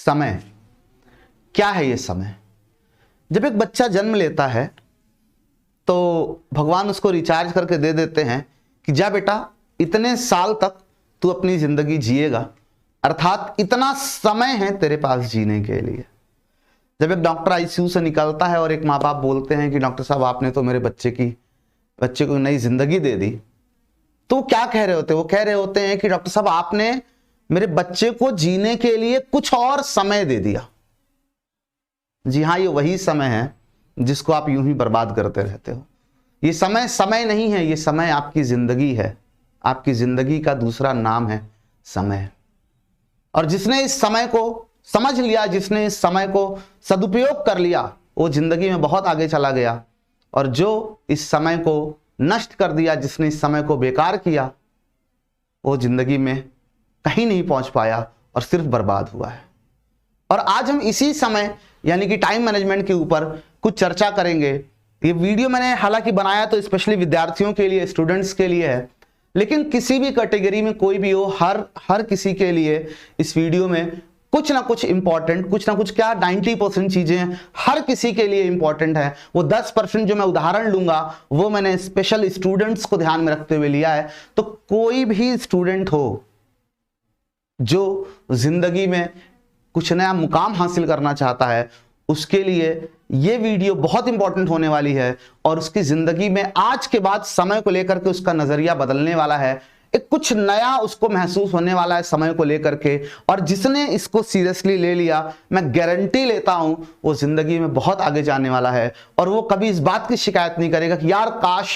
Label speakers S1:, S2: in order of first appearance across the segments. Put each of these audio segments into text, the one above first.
S1: समय क्या है? ये समय, जब एक बच्चा जन्म लेता है तो भगवान उसको रिचार्ज करके दे देते हैं कि जा बेटा इतने साल तक तू अपनी जिंदगी जिएगा, अर्थात इतना समय है तेरे पास जीने के लिए। जब एक डॉक्टर आईसीयू से निकलता है और एक माँ बाप बोलते हैं कि डॉक्टर साहब आपने तो मेरे बच्चे को नई जिंदगी दे दी, तो क्या कह रहे होते हैं? वो कह रहे होते हैं कि डॉक्टर साहब आपने मेरे बच्चे को जीने के लिए कुछ और समय दे दिया। जी हाँ, ये वही समय है जिसको आप यूं ही बर्बाद करते रहते हो। ये समय समय नहीं है, ये समय आपकी जिंदगी है। आपकी जिंदगी का दूसरा नाम है समय। और जिसने इस समय को समझ लिया, जिसने इस समय को सदुपयोग कर लिया, वो जिंदगी में बहुत आगे चला गया। और जो इस समय को नष्ट कर दिया, जिसने इस समय को बेकार किया, वो जिंदगी में कहीं नहीं पहुंच पाया और सिर्फ बर्बाद हुआ है। और आज हम इसी समय यानी कि टाइम मैनेजमेंट के ऊपर कुछ चर्चा करेंगे। ये वीडियो मैंने हालांकि बनाया तो स्पेशली विद्यार्थियों के लिए, स्टूडेंट्स के लिए है, लेकिन किसी भी कैटेगरी में कोई भी हो, हर किसी के लिए इस वीडियो में कुछ ना कुछ इंपॉर्टेंट, कुछ ना कुछ क्या 90% चीजें हर किसी के लिए इंपॉर्टेंट है। वो 10% जो मैं उदाहरण लूंगा वो मैंने स्पेशल स्टूडेंट्स को ध्यान में रखते हुए लिया है। तो कोई भी स्टूडेंट हो जो जिंदगी में कुछ नया मुकाम हासिल करना चाहता है, उसके लिए ये वीडियो बहुत इंपॉर्टेंट होने वाली है। और उसकी जिंदगी में आज के बाद समय को लेकर के उसका नजरिया बदलने वाला है। एक कुछ नया उसको महसूस होने वाला है समय को लेकर के। और जिसने इसको सीरियसली ले लिया, मैं गारंटी लेता हूं वो जिंदगी में बहुत आगे जाने वाला है। और वो कभी इस बात की शिकायत नहीं करेगा कि यार काश,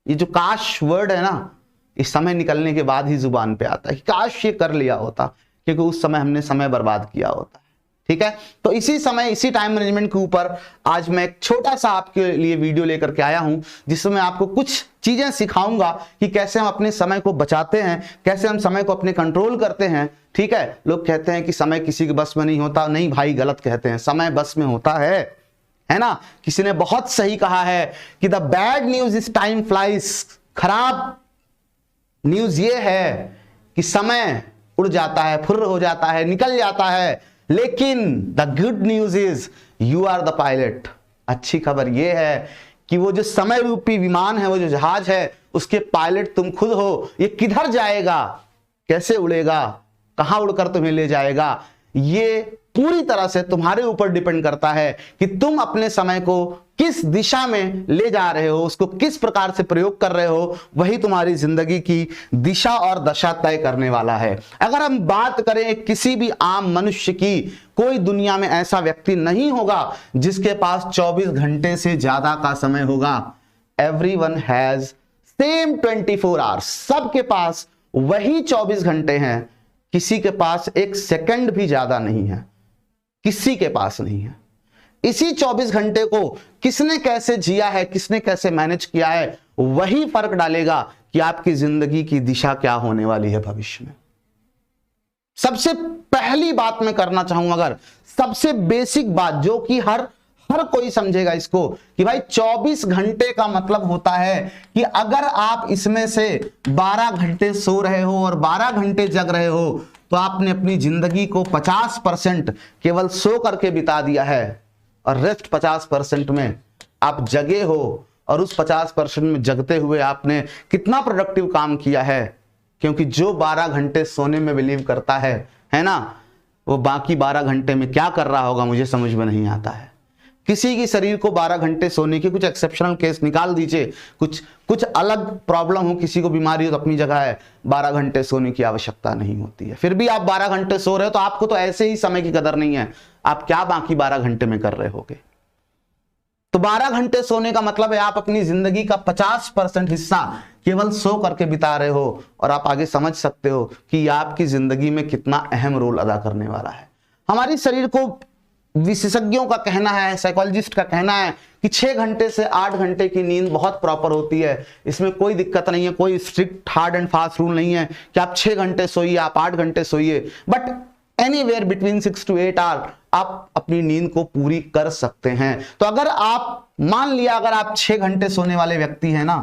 S1: ये जो काश वर्ड है ना, इस समय निकलने के बाद ही जुबान पे आता है कि काश ये कर लिया होता, क्योंकि उस समय हमने समय बर्बाद किया होता है। ठीक है, तो इसी समय, इसी टाइम मैनेजमेंट के ऊपर आज मैं एक छोटा सा आपके लिए वीडियो लेकर के आया हूं, जिसमें आपको कुछ चीजें सिखाऊंगा कि कैसे हम अपने समय को बचाते हैं, कैसे हम समय को अपने कंट्रोल करते हैं। ठीक है, लोग कहते हैं कि समय किसी के बस में नहीं होता। नहीं भाई, गलत कहते हैं, समय बस में होता है ना। किसी ने बहुत सही कहा है कि the bad news is time flies. खराब न्यूज ये है कि समय उड़ जाता है, फुर्र हो जाता है, निकल जाता है। लेकिन the good news is you are the pilot. अच्छी खबर यह है कि वो जो समय रूपी विमान है, वो जो जहाज है, उसके पायलट तुम खुद हो। ये किधर जाएगा, कैसे उड़ेगा, कहां उड़कर तुम्हें ले जाएगा, ये पूरी तरह से तुम्हारे ऊपर डिपेंड करता है कि तुम अपने समय को किस दिशा में ले जा रहे हो, उसको किस प्रकार से प्रयोग कर रहे हो। वही तुम्हारी जिंदगी की दिशा और दशा तय करने वाला है। अगर हम बात करें किसी भी आम मनुष्य की, कोई दुनिया में ऐसा व्यक्ति नहीं होगा जिसके पास 24 घंटे से ज्यादा का समय होगा। Everyone has same 24 hours. सबके पास वही 24 घंटे हैं। किसी के पास एक सेकंड भी ज्यादा नहीं है, किसी के पास नहीं है। इसी 24 घंटे को किसने कैसे जिया है, किसने कैसे मैनेज किया है, वही फर्क डालेगा कि आपकी जिंदगी की दिशा क्या होने वाली है भविष्य में। सबसे पहली बात मैं करना चाहूंगा, अगर सबसे बेसिक बात जो कि हर कोई समझेगा इसको, कि भाई 24 घंटे का मतलब होता है कि अगर आप इसमें से 12 घंटे सो रहे हो और 12 घंटे जग रहे हो, तो आपने अपनी जिंदगी को 50% केवल सो करके बिता दिया है और रेस्ट 50% में आप जगे हो। और उस 50% में जगते हुए आपने कितना प्रोडक्टिव काम किया है। क्योंकि जो 12 घंटे सोने में बिलीव करता है ना, वो बाकी 12 घंटे में क्या कर रहा होगा मुझे समझ में नहीं आता है। किसी की शरीर को 12 घंटे सोने की, कुछ एक्सेप्शनल केस निकाल दीजिए, कुछ अलग प्रॉब्लम हो, किसी को बीमारी हो तो अपनी जगह है, 12 घंटे सोने की आवश्यकता नहीं होती है। फिर भी आप 12 घंटे सो रहे हो तो आपको तो ऐसे ही समय की कदर नहीं है। आप क्या बाकी 12 घंटे में कर रहे होगे। तो 12 घंटे सोने का मतलब है आप अपनी जिंदगी का 50% हिस्सा केवल सो करके बिता रहे हो। और आप आगे समझ सकते हो कि यह आपकी जिंदगी में कितना अहम रोल अदा करने वाला है। हमारे शरीर को विशेषज्ञों का कहना है, साइकोलॉजिस्ट का कहना है कि 6 घंटे से 8 घंटे की नींद बहुत प्रॉपर होती है। इसमें कोई दिक्कत नहीं है, कोई strict hard and fast rule नहीं है कि आप 6 घंटे सोइए, आप 8 घंटे सोइए। But anywhere between 6 to 8 hour आप अपनी नींद को पूरी कर सकते हैं। तो अगर आप मान लिया, अगर आप 6 घंटे सोने वाले व्यक्ति हैं ना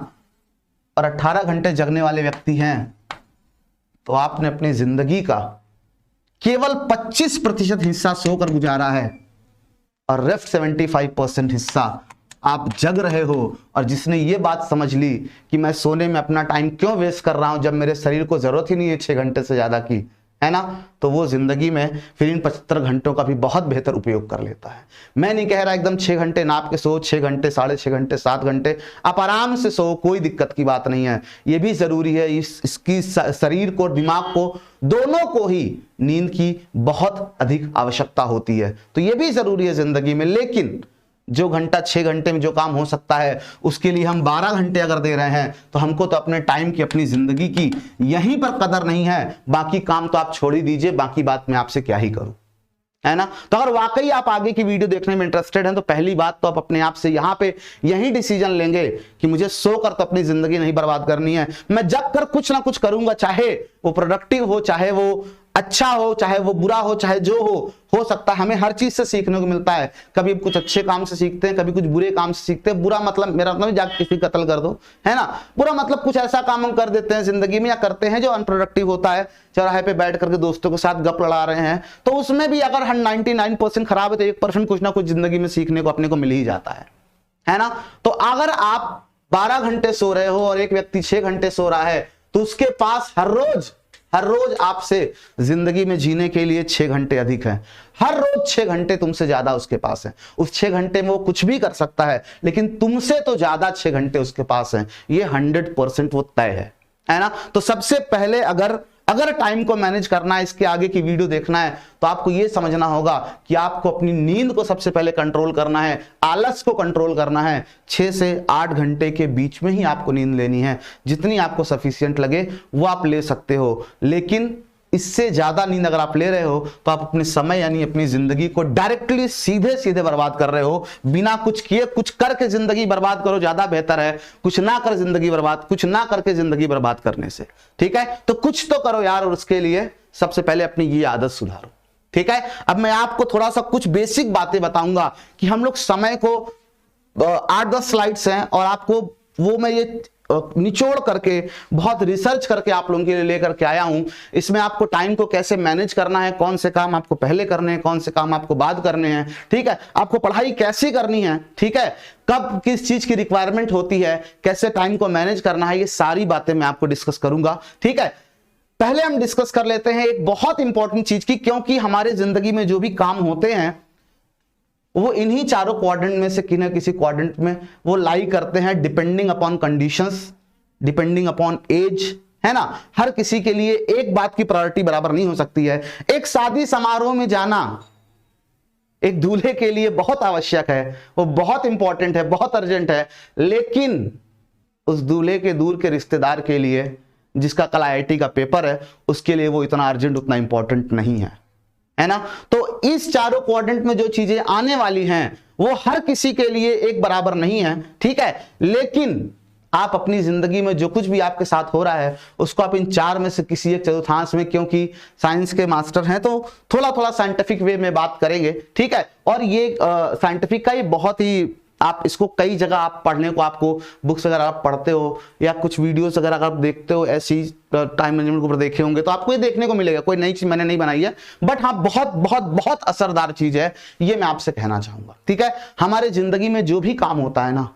S1: और 18 घंटे जगने वाले व्यक्ति हैं, तो आपने अपनी जिंदगी का केवल 25% हिस्सा सोकर गुजारा है और लेफ्ट 75% हिस्सा आप जग रहे हो। और जिसने ये बात समझ ली कि मैं सोने में अपना टाइम क्यों वेस्ट कर रहा हूं जब मेरे शरीर को जरूरत ही नहीं है 6 घंटे से ज्यादा की, है ना, तो वो जिंदगी में फिर इन 75 घंटों का भी बहुत बेहतर उपयोग कर लेता है। मैं नहीं कह रहा एकदम 6 घंटे नाप के सो, 6 घंटे, 6.5 घंटे, 7 घंटे, आप आराम से सो, कोई दिक्कत की बात नहीं है। ये भी जरूरी है, इसकी शरीर को, दिमाग को, दोनों को ही नींद की बहुत अधिक आवश्यकता होती है, तो ये भी जरूरी है जिंदगी में। लेकिन जो घंटा 6 घंटे में जो काम हो सकता है उसके लिए हम 12 घंटे अगर दे रहे हैं तो हमको तो अपने टाइम की, अपनी जिंदगी की यहीं पर कदर नहीं है। बाकी काम तो आप छोड़ ही दीजिए, बाकी बात मैं आपसे क्या ही करूं, है ना। तो अगर वाकई आप आगे की वीडियो देखने में इंटरेस्टेड हैं तो पहली बात तो आप अपने आप से यहां पे यही डिसीजन लेंगे कि मुझे सोकर तो अपनी जिंदगी नहीं बर्बाद करनी है, मैं जग कर कुछ ना कुछ करूंगा, चाहे वो प्रोडक्टिव हो, चाहे वो अच्छा हो, चाहे वो बुरा हो, चाहे जो हो सकता है। हमें हर चीज से सीखने को मिलता है, कभी कुछ अच्छे काम से सीखते हैं, कभी कुछ बुरे काम से सीखते हैं। बुरा मतलब मेरा मतलब जाके किसी कत्ल कर दो, है ना। बुरा मतलब कुछ ऐसा काम हम कर देते हैं जिंदगी में या करते हैं जो अनप्रोडक्टिव होता है, चौराहे पे बैठ करके दोस्तों के साथ गप लड़ा रहे हैं, तो उसमें भी अगर 99% खराब है तो 1% कुछ ना कुछ जिंदगी में सीखने को अपने को मिल ही जाता है ना। तो अगर आप 12 घंटे सो रहे हो और एक व्यक्ति 6 घंटे सो रहा है तो उसके पास हर रोज आपसे जिंदगी में जीने के लिए 6 घंटे अधिक है। हर रोज 6 घंटे तुमसे ज्यादा उसके पास है। उस 6 घंटे में वो कुछ भी कर सकता है, लेकिन तुमसे तो ज्यादा 6 घंटे उसके पास है, ये 100% वो तय है ना। तो सबसे पहले अगर टाइम को मैनेज करना है, इसके आगे की वीडियो देखना है, तो आपको यह समझना होगा कि आपको अपनी नींद को सबसे पहले कंट्रोल करना है, आलस को कंट्रोल करना है। 6 से 8 घंटे के बीच में ही आपको नींद लेनी है, जितनी आपको सफिशिएंट लगे वो आप ले सकते हो। लेकिन इससे ज्यादा नींद अगर आप ले रहे हो तो आप अपने समय यानी अपनी जिंदगी को डायरेक्टली सीधे बर्बाद कर रहे हो। बिना कुछ किए कुछ करके जिंदगी बर्बाद करो, ज्यादा बेहतर है कुछ ना कर जिंदगी बर्बाद, कुछ ना करके जिंदगी बर्बाद करने से, ठीक है। तो कुछ तो करो यार, और उसके लिए सबसे पहले अपनी ये आदत सुधारो, ठीक है। अब मैं आपको थोड़ा सा कुछ बेसिक बातें बताऊंगा कि हम लोग समय को 8-10 स्लाइड्स हैं और आपको वो मैं ये निचोड़ करके बहुत रिसर्च करके आप लोगों के लिए लेकर के आया हूं। इसमें आपको टाइम को कैसे मैनेज करना है, कौन से काम आपको पहले करने हैं, कौन से काम आपको बाद करने हैं, ठीक है। आपको पढ़ाई कैसे करनी है, ठीक है, कब किस चीज की रिक्वायरमेंट होती है, कैसे टाइम को मैनेज करना है, ये सारी बातें मैं आपको डिस्कस करूंगा, ठीक है। पहले हम डिस्कस कर लेते हैं एक बहुत इंपॉर्टेंट चीज की, क्योंकि हमारे जिंदगी में जो भी काम होते हैं वो इन्हीं चारों क्वाड्रेंट में से किसी किसी क्वाड्रेंट में वो लाई करते हैं, depending upon conditions, depending upon age, है ना। हर किसी के लिए एक बात की प्रायोरिटी बराबर नहीं हो सकती है। एक शादी समारोह में जाना एक दूल्हे के लिए बहुत आवश्यक है, वो बहुत इंपॉर्टेंट है, बहुत अर्जेंट है, लेकिन उस दूल्हे के दूर के रिश्तेदार के लिए जिसका कल IIT का पेपर है उसके लिए वो इतना अर्जेंट, उतना इंपॉर्टेंट नहीं है ना। तो इस चारों क्वाड्रेंट में जो चीजें आने वाली हैं वो हर किसी के लिए एक बराबर नहीं है, ठीक है। लेकिन आप अपनी जिंदगी में जो कुछ भी आपके साथ हो रहा है उसको आप इन 4 में से किसी एक चतुर्थांश में, क्योंकि साइंस के मास्टर हैं तो थोड़ा साइंटिफिक वे में बात करेंगे, ठीक है। और ये साइंटिफिक का ये बहुत ही, आप इसको कई जगह आप पढ़ने को, आपको बुक्स वगैरह आप पढ़ते हो या कुछ वीडियोस वगैरह अगर आप देखते हो ऐसी टाइम मैनेजमेंट के ऊपर देखे होंगे तो आपको ये देखने को मिलेगा। कोई नई चीज मैंने नहीं बनाई है, बट हाँ बहुत असरदार चीज है, ये मैं आपसे कहना चाहूंगा, ठीक है। हमारे जिंदगी में जो भी काम होता है ना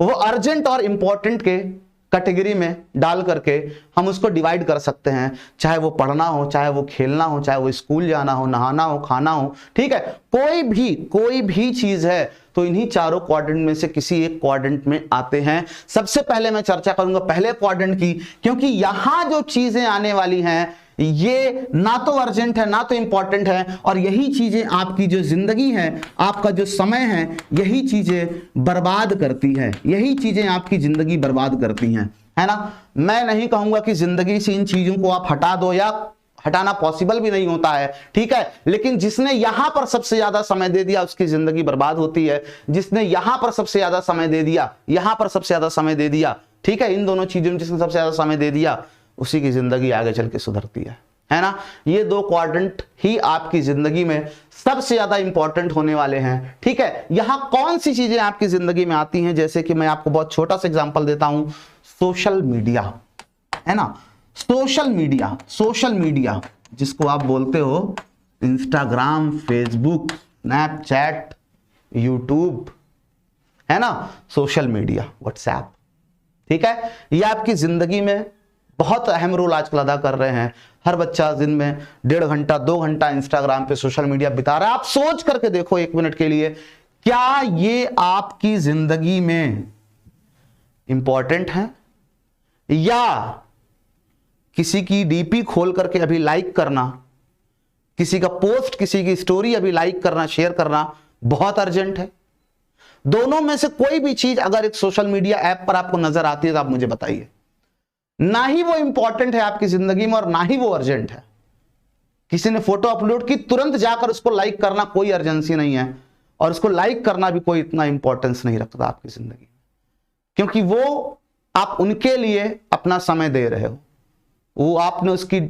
S1: वो अर्जेंट और इंपॉर्टेंट के कैटेगरी में डाल करके हम उसको डिवाइड कर सकते हैं, चाहे वो पढ़ना हो, चाहे वो खेलना हो, चाहे वो स्कूल जाना हो, नहाना हो, खाना हो, ठीक है। कोई भी चीज है तो इन्हीं चारों क्वाड्रेंट में से किसी एक क्वाड्रेंट में आते हैं। सबसे पहले मैं चर्चा करूंगा पहले क्वाड्रेंट की, क्योंकि यहां जो चीजें आने वाली हैं ये ना तो अर्जेंट है ना तो इंपॉर्टेंट है, और यही चीजें आपकी जो जिंदगी है, आपका जो समय है, यही चीजें बर्बाद करती है, यही चीजें आपकी जिंदगी बर्बाद करती हैं, है ना। मैं नहीं कहूंगा कि जिंदगी से इन चीजों को आप हटा दो, या हटाना पॉसिबल भी नहीं होता है, ठीक है। लेकिन जिसने यहां पर सबसे ज्यादा समय दे दिया उसकी जिंदगी बर्बाद होती है। जिसने यहां पर सबसे ज्यादा समय दे दिया, यहां पर सबसे ज्यादा समय दे दिया, ठीक है, इन दोनों चीजों में जिसने सबसे ज्यादा समय दे दिया उसी की जिंदगी आगे चल के सुधरती है ना। ये 2 क्वाड्रेंट ही आपकी जिंदगी में सबसे ज्यादा इंपॉर्टेंट होने वाले हैं, ठीक है। यहां कौन सी चीजें आपकी जिंदगी में आती हैं, जैसे कि मैं आपको बहुत छोटा सा एग्जांपल देता हूं, सोशल मीडिया, है ना। सोशल मीडिया जिसको आप बोलते हो इंस्टाग्राम, फेसबुक, स्नैपचैट, यूट्यूब, है ना, सोशल मीडिया, व्हाट्सएप, ठीक है, ये आपकी जिंदगी में बहुत अहम रोल आजकल अदा कर रहे हैं। हर बच्चा दिन में 1.5 घंटा 2 घंटा इंस्टाग्राम पे, सोशल मीडिया बिता रहा है। आप सोच करके देखो 1 मिनट के लिए, क्या ये आपकी जिंदगी में इंपॉर्टेंट है, या किसी की डीपी खोल करके अभी लाइक करना, किसी का पोस्ट, किसी की स्टोरी अभी लाइक करना, शेयर करना बहुत अर्जेंट है? दोनों में से कोई भी चीज अगर एक सोशल मीडिया ऐप पर आपको नजर आती है तो आप मुझे बताइए। ना ही वो इंपॉर्टेंट है आपकी जिंदगी में और ना ही वो अर्जेंट है। किसी ने फोटो अपलोड की, तुरंत जाकर उसको लाइक करना कोई अर्जेंसी नहीं है, और उसको लाइक करना भी कोई इतना इंपॉर्टेंस नहीं रखता आपकी जिंदगी में, क्योंकि वो आप उनके लिए अपना समय दे रहे हो। वो आपने उसकी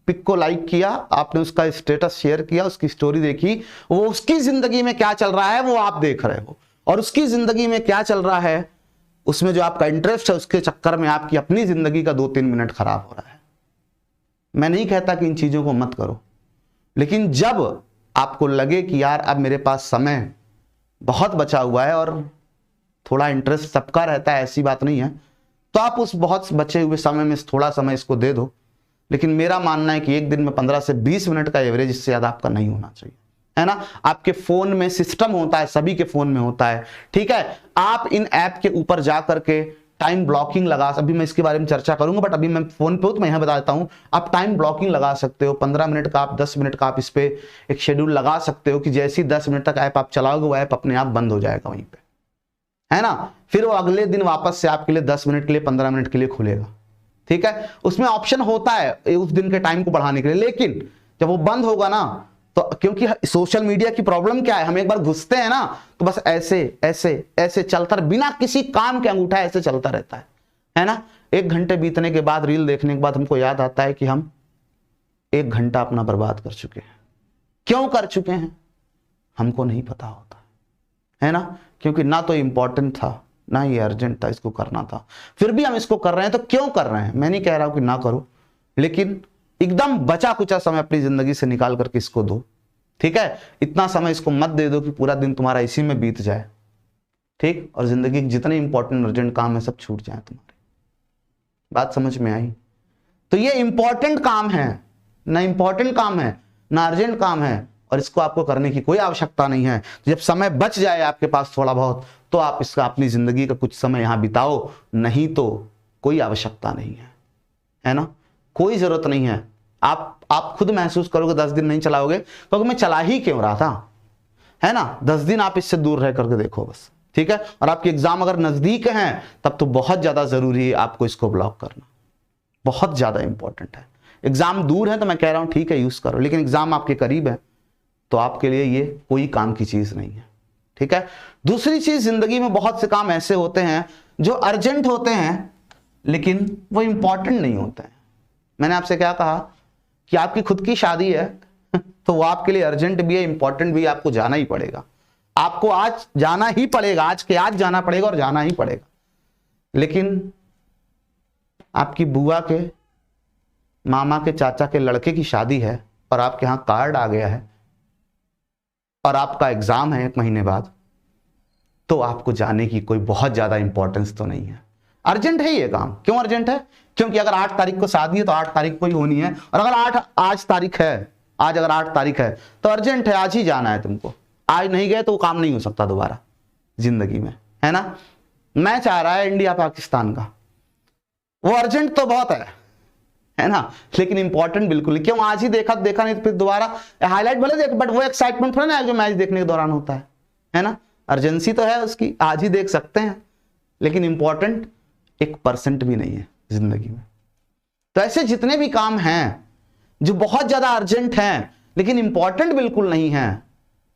S1: पिक को लाइक किया, आपने उसका स्टेटस शेयर किया, उसकी स्टोरी देखी, वो उसकी जिंदगी में क्या चल रहा है वो आप देख रहे हो, और उसकी जिंदगी में क्या चल रहा है उसमें जो आपका इंटरेस्ट है, उसके चक्कर में आपकी अपनी जिंदगी का 2-3 मिनट खराब हो रहा है। मैं नहीं कहता कि इन चीजों को मत करो, लेकिन जब आपको लगे कि यार अब मेरे पास समय बहुत बचा हुआ है, और थोड़ा इंटरेस्ट सबका रहता है, ऐसी बात नहीं है, तो आप उस बहुत बचे हुए समय में थोड़ा समय इसको दे दो। लेकिन मेरा मानना है कि एक दिन में 15 से 20 मिनट का एवरेज, इससे ज्यादा आपका नहीं होना चाहिए, है ना। आपके फोन में सिस्टम होता है, सभी के फोन में होता है, ठीक है। आप इन ऐप के ऊपर जाकर के टाइम ब्लॉकिंग लगा, अभी मैं इसके बारे में चर्चा करूंगा, बट अभी मैं फोन पे हूं तो मैं यहां बता देता हूं। आप टाइम ब्लॉकिंग लगा सकते हो, 15 मिनट का, आप 10 मिनट का, आप इस पे एक शेड्यूल लगा सकते हो कि जैसी 10 मिनट तक ऐप आप चलाओगे वो ऐप अपने आप बंद हो जाएगा वहीं पे, है ना। फिर वो अगले दिन वापस से आपके लिए 10 मिनट के लिए, 15 मिनट के लिए खुलेगा, ठीक है। उसमें ऑप्शन होता है उस दिन के टाइम को बढ़ाने के लिए, लेकिन जब वो बंद होगा ना, तो क्योंकि सोशल मीडिया की प्रॉब्लम क्या है, हम एक बार घुसते हैं ना तो बस ऐसे ऐसे ऐसे चलता, बिना किसी काम के अंगूठा ऐसे चलता रहता है ना। 1 घंटे बीतने के बाद, रील देखने के बाद हमको याद आता है कि हम 1 घंटा अपना बर्बाद कर चुके हैं। क्यों कर चुके हैं हमको नहीं पता होता, है ना, क्योंकि ना तो इंपॉर्टेंट था ना ये अर्जेंट था, इसको करना था, फिर भी हम इसको कर रहे हैं। तो क्यों कर रहे हैं, मैं नहीं कह रहा हूं कि ना करो, लेकिन एकदम बचा कुचा समय अपनी जिंदगी से निकाल करके इसको दो, ठीक है। इतना समय इसको मत दे दो कि पूरा दिन तुम्हारा इसी में बीत जाए, ठीक, और जिंदगी के जितने इंपॉर्टेंट अर्जेंट काम है सब छूट जाए तुम्हारे। बात समझ में आई? तो ये इंपॉर्टेंट काम है ना, इंपॉर्टेंट काम है ना अर्जेंट काम है, और इसको आपको करने की कोई आवश्यकता नहीं है। जब समय बच जाए आपके पास थोड़ा बहुत, तो आप इसका अपनी जिंदगी का कुछ समय यहां बिताओ, नहीं तो कोई आवश्यकता नहीं है ना, कोई जरूरत नहीं है। आप खुद महसूस करोगे 10 दिन नहीं चलाओगे, क्योंकि मैं चला ही क्यों रहा था, है ना। 10 दिन आप इससे दूर रह करके देखो बस, ठीक है। और आपके एग्जाम अगर नजदीक हैं तब तो बहुत ज्यादा जरूरी है आपको इसको ब्लॉक करना, बहुत ज्यादा इंपॉर्टेंट है। एग्जाम दूर है तो मैं कह रहा हूं ठीक है यूज करो, लेकिन एग्जाम आपके करीब है तो आपके लिए ये कोई काम की चीज नहीं है, ठीक है। दूसरी चीज, जिंदगी में बहुत से काम ऐसे होते हैं जो अर्जेंट होते हैं लेकिन वो इंपॉर्टेंट नहीं होते हैं। मैंने आपसे क्या कहा कि आपकी खुद की शादी है तो वो आपके लिए अर्जेंट भी है, इंपॉर्टेंट भी है, आपको जाना ही पड़ेगा, आपको आज जाना ही पड़ेगा, आज के आज जाना पड़ेगा और जाना ही पड़ेगा। लेकिन आपकी बुआ के, मामा के, चाचा के लड़के की शादी है और आपके यहां कार्ड आ गया है और आपका एग्जाम है 1 महीने बाद, तो आपको जाने की कोई बहुत ज्यादा इंपॉर्टेंस तो नहीं है। अर्जेंट है ये काम, क्यों अर्जेंट है, क्योंकि अगर 8 तारीख को शादी है तो 8 तारीख को ही होनी है, और अगर आज तारीख है, आज अगर 8 तारीख है तो अर्जेंट है, आज ही जाना है तुमको। आज नहीं गए तो वो काम नहीं हो सकता दोबारा जिंदगी में, है ना। मैच आ रहा है इंडिया पाकिस्तान का, वो अर्जेंट तो बहुत है ना, लेकिन इंपॉर्टेंट बिल्कुल नहीं। क्यों, आज ही देखा नहीं तो फिर दोबारा हाईलाइट भले देख, बट वो एक्साइटमेंट थोड़ा ना जो मैच देखने के दौरान होता है ना। अर्जेंसी तो है उसकी, आज ही देख सकते हैं, लेकिन इंपॉर्टेंट 1% भी नहीं है जिंदगी में। तो ऐसे जितने भी काम हैं जो बहुत ज्यादा अर्जेंट हैं लेकिन इंपॉर्टेंट बिल्कुल नहीं है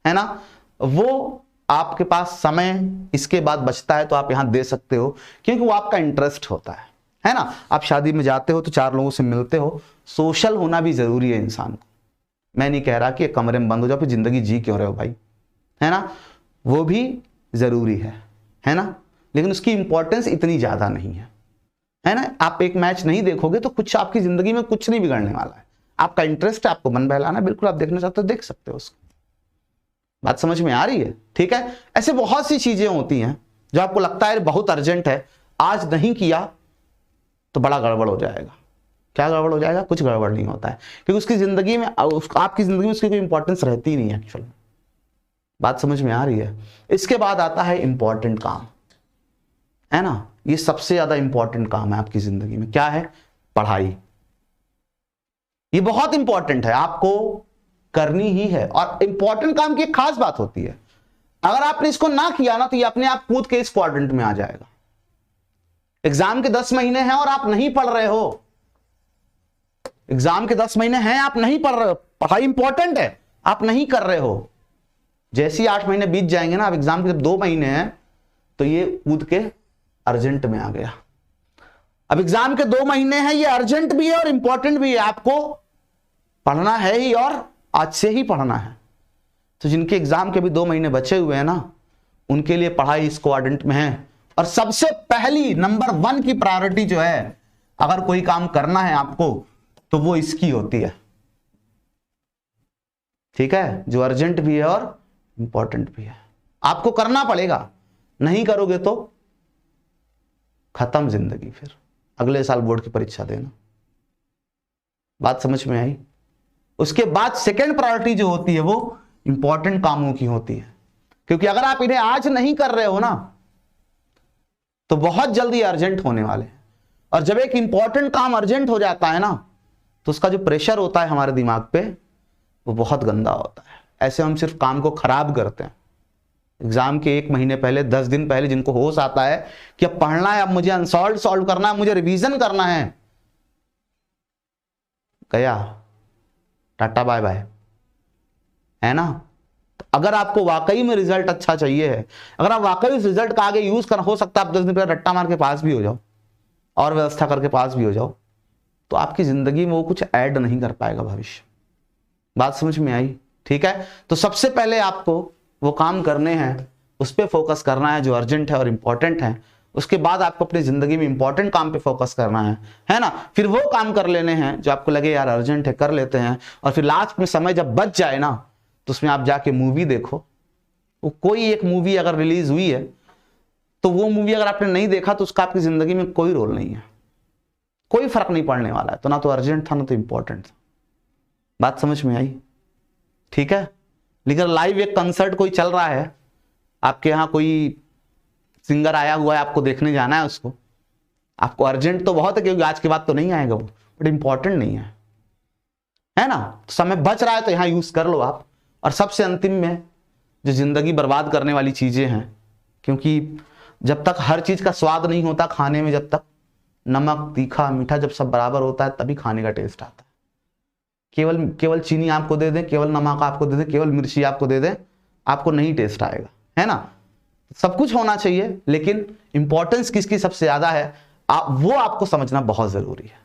S1: ना, वो आपके पास समय इसके बाद बचता है तो आप यहां दे सकते हो, क्योंकि वो आपका इंटरेस्ट होता है ना। आप शादी में जाते हो तो 4 लोगों से मिलते हो, सोशल होना भी जरूरी है इंसान को। मैं नहीं कह रहा कि एक कमरे में बंद हो जाओ फिर जिंदगी जी क्यों रहे हो भाई, है ना, वो भी जरूरी है ना, लेकिन उसकी इंपॉर्टेंस इतनी ज्यादा नहीं है ना। आप एक मैच नहीं देखोगे तो कुछ आपकी जिंदगी में कुछ नहीं बिगड़ने वाला है। आपका इंटरेस्ट है, आपको मन बहलाना है, बिल्कुल आप देखना चाहते हो देख सकते हो उसको। बात समझ में आ रही है? ठीक है, ऐसे बहुत सी चीजें होती हैं जो आपको लगता है बहुत अर्जेंट है, आज नहीं किया तो बड़ा गड़बड़ हो जाएगा। क्या गड़बड़ हो जाएगा? कुछ गड़बड़ नहीं होता है, क्योंकि उसकी जिंदगी में आपकी जिंदगी में उसकी कोई इंपॉर्टेंस रहती ही नहीं है एक्चुअल। बात समझ में आ रही है? इसके बाद आता है इंपॉर्टेंट काम, है ना। ये सबसे ज्यादा इंपॉर्टेंट काम है आपकी जिंदगी में। क्या है? पढ़ाई। ये बहुत इंपॉर्टेंट है, आपको करनी ही है। और इंपॉर्टेंट काम की एक खास बात होती है, अगर आपने इसको ना किया ना तो ये अपने आप कूद के इस क्वाड्रेंट में आ जाएगा। एग्जाम के 10 महीने हैं और आप नहीं पढ़ रहे हो, एग्जाम के 10 महीने हैं आप नहीं पढ़ रहे हो, पढ़ाई इंपॉर्टेंट है, आप नहीं कर रहे हो। जैसे ही 8 महीने बीत जाएंगे ना, अब एग्जाम के जब 2 महीने हैं तो ये कूद के अर्जेंट में आ गया। अब एग्जाम के 2 महीने हैं, ये अर्जेंट भी है और इंपॉर्टेंट भी है, आपको पढ़ना है ही और आज से ही पढ़ना है। तो जिनके एग्जाम के भी 2 महीने बचे हुए हैं ना, उनके लिए पढ़ाई इस क्वाड्रेंट में है। और सबसे पहली नंबर 1 की प्रायोरिटी जो है, अगर कोई काम करना है आपको तो वो इसकी होती है। ठीक है, जो अर्जेंट भी है और इंपॉर्टेंट भी है, आपको करना पड़ेगा। नहीं करोगे तो खत्म जिंदगी, फिर अगले साल बोर्ड की परीक्षा देना। बात समझ में आई? उसके बाद सेकेंड प्रायोरिटी जो होती है वो इंपॉर्टेंट कामों की होती है, क्योंकि अगर आप इन्हें आज नहीं कर रहे हो ना तो बहुत जल्दी अर्जेंट होने वाले हैं। और जब एक इंपॉर्टेंट काम अर्जेंट हो जाता है ना तो उसका जो प्रेशर होता है हमारे दिमाग पे वो बहुत गंदा होता है। ऐसे हम सिर्फ काम को खराब करते हैं। एग्जाम के 1 महीने पहले, 10 दिन पहले जिनको होश आता है कि अब पढ़ना है, अब मुझे अनसॉल्व सॉल्व करना है, मुझे रिवीजन करना है, गया, टाटा बाय बाय, है ना। तो अगर आपको वाकई में रिजल्ट अच्छा चाहिए है, अगर आप वाकई उस रिजल्ट का आगे यूज कर, हो सकता है आप 10 दिन पहले रट्टा मार के पास भी हो जाओ और व्यवस्था करके पास भी हो जाओ, तो आपकी जिंदगी में वो कुछ ऐड नहीं कर पाएगा भविष्य। बात समझ में आई? ठीक है, तो सबसे पहले आपको वो काम करने हैं, उस पर फोकस करना है जो अर्जेंट है और इंपॉर्टेंट है। उसके बाद आपको अपनी जिंदगी में इंपॉर्टेंट काम पे फोकस करना है ना। फिर वो काम कर लेने हैं जो आपको लगे यार अर्जेंट है, कर लेते हैं। और फिर लास्ट में समय जब बच जाए ना तो उसमें आप जाके मूवी देखो। वो कोई एक मूवी अगर रिलीज हुई है तो वो मूवी अगर आपने नहीं देखा तो उसका आपकी जिंदगी में कोई रोल नहीं है, कोई फर्क नहीं पड़ने वाला है। तो ना तो अर्जेंट था ना तो इंपॉर्टेंट था। बात समझ में आई? ठीक है, लेकिन लाइव एक कंसर्ट कोई चल रहा है, आपके यहाँ कोई सिंगर आया हुआ है, आपको देखने जाना है उसको, आपको अर्जेंट तो बहुत है क्योंकि आज के बाद तो नहीं आएगा वो, बट इंपॉर्टेंट नहीं है ना। तो समय बच रहा है तो यहाँ यूज कर लो आप। और सबसे अंतिम में जो जिंदगी बर्बाद करने वाली चीजें हैं, क्योंकि जब तक हर चीज का स्वाद नहीं होता खाने में, जब तक नमक तीखा मीठा जब सब बराबर होता है तभी खाने का टेस्ट आता है। केवल चीनी आपको दे दें, केवल नमक आपको दे दें, केवल मिर्ची आपको दे दें, आपको नहीं टेस्ट आएगा, है ना। सब कुछ होना चाहिए, लेकिन इंपॉर्टेंस किसकी सबसे ज्यादा है वो आपको समझना बहुत जरूरी है।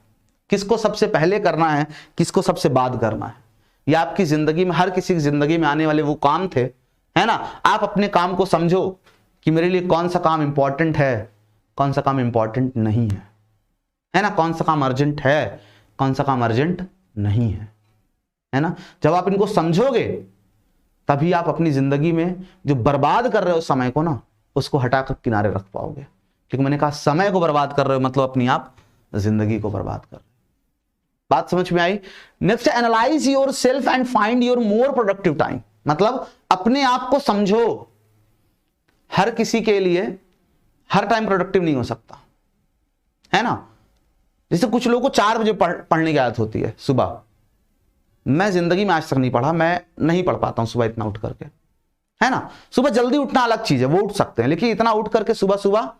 S1: किसको सबसे पहले करना है, किसको सबसे बाद करना है। ये आपकी जिंदगी में, हर किसी की जिंदगी में आने वाले वो काम थे, है ना। आप अपने काम को समझो कि मेरे लिए कौन सा काम इंपॉर्टेंट है, कौन सा काम इंपॉर्टेंट नहीं है ना। कौन सा काम अर्जेंट है, कौन सा काम अर्जेंट नहीं है ना। जब आप इनको समझोगे तभी आप अपनी जिंदगी में जो बर्बाद कर रहे हो समय को ना, उसको हटाकर किनारे रख पाओगे। क्योंकि मैंने कहा समय को बर्बाद कर रहे हो मतलब अपनी आप जिंदगी को बर्बाद कर रहे हो। बात समझ में आई? Next, analyse yourself and find your more productive time. मतलब अपने आप को समझो। हर किसी के लिए हर टाइम प्रोडक्टिव नहीं हो सकता, है ना। जैसे कुछ लोगों को 4 बजे पढ़ने की आदत होती है सुबह। मैं जिंदगी में आज तक नहीं पढ़ा, मैं नहीं पढ़ पाता हूं सुबह इतना उठ करके, है ना। सुबह जल्दी उठना अलग चीज है, वो उठ सकते हैं, लेकिन इतना उठ करके सुबह सुबह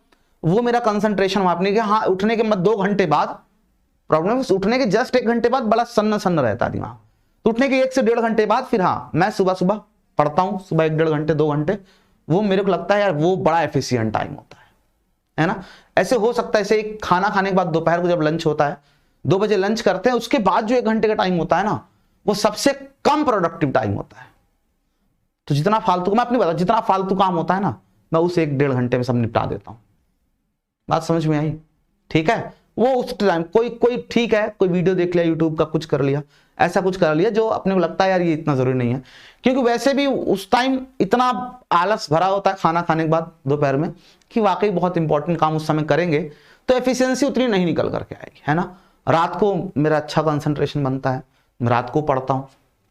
S1: वो मेरा कंसंट्रेशन मापने के, हाँ उठने के 2 घंटे बाद प्रॉब्लम, उठने के जस्ट 1 घंटे बाद बड़ा सन्न रहता है दिमाग। तो उठने के 1 से 1.5 घंटे बाद फिर हाँ मैं सुबह सुबह पढ़ता हूँ, सुबह 1-1.5 घंटे 2 घंटे। वो मेरे को लगता है यार वो बड़ा एफिशिएंट टाइम होता है ना। ऐसे हो सकता है, ऐसे खाना खाने के बाद दोपहर को जब लंच होता है, 2 बजे लंच करते हैं, उसके बाद जो 1 घंटे का टाइम होता है ना, वो सबसे कम प्रोडक्टिव टाइम होता है। तो जितना फालतू, मैं अपनी बता, जितना फालतू काम होता है ना, मैं उस 1-1.5 घंटे में सब निपटा देता हूं। बात समझ में आई? ठीक है, वो उस टाइम कोई ठीक है, कोई वीडियो देख लिया यूट्यूब का, कुछ कर लिया, ऐसा कुछ कर लिया जो अपने को लगता है यार ये इतना जरूरी नहीं है, क्योंकि वैसे भी उस टाइम इतना आलस भरा होता है खाना खाने के बाद दोपहर में कि वाकई बहुत इंपॉर्टेंट काम उस समय करेंगे तो एफिशिएंसी उतनी नहीं निकल करके आएगी, है ना। रात को मेरा अच्छा कंसंट्रेशन बनता है, मैं रात को पढ़ता हूँ,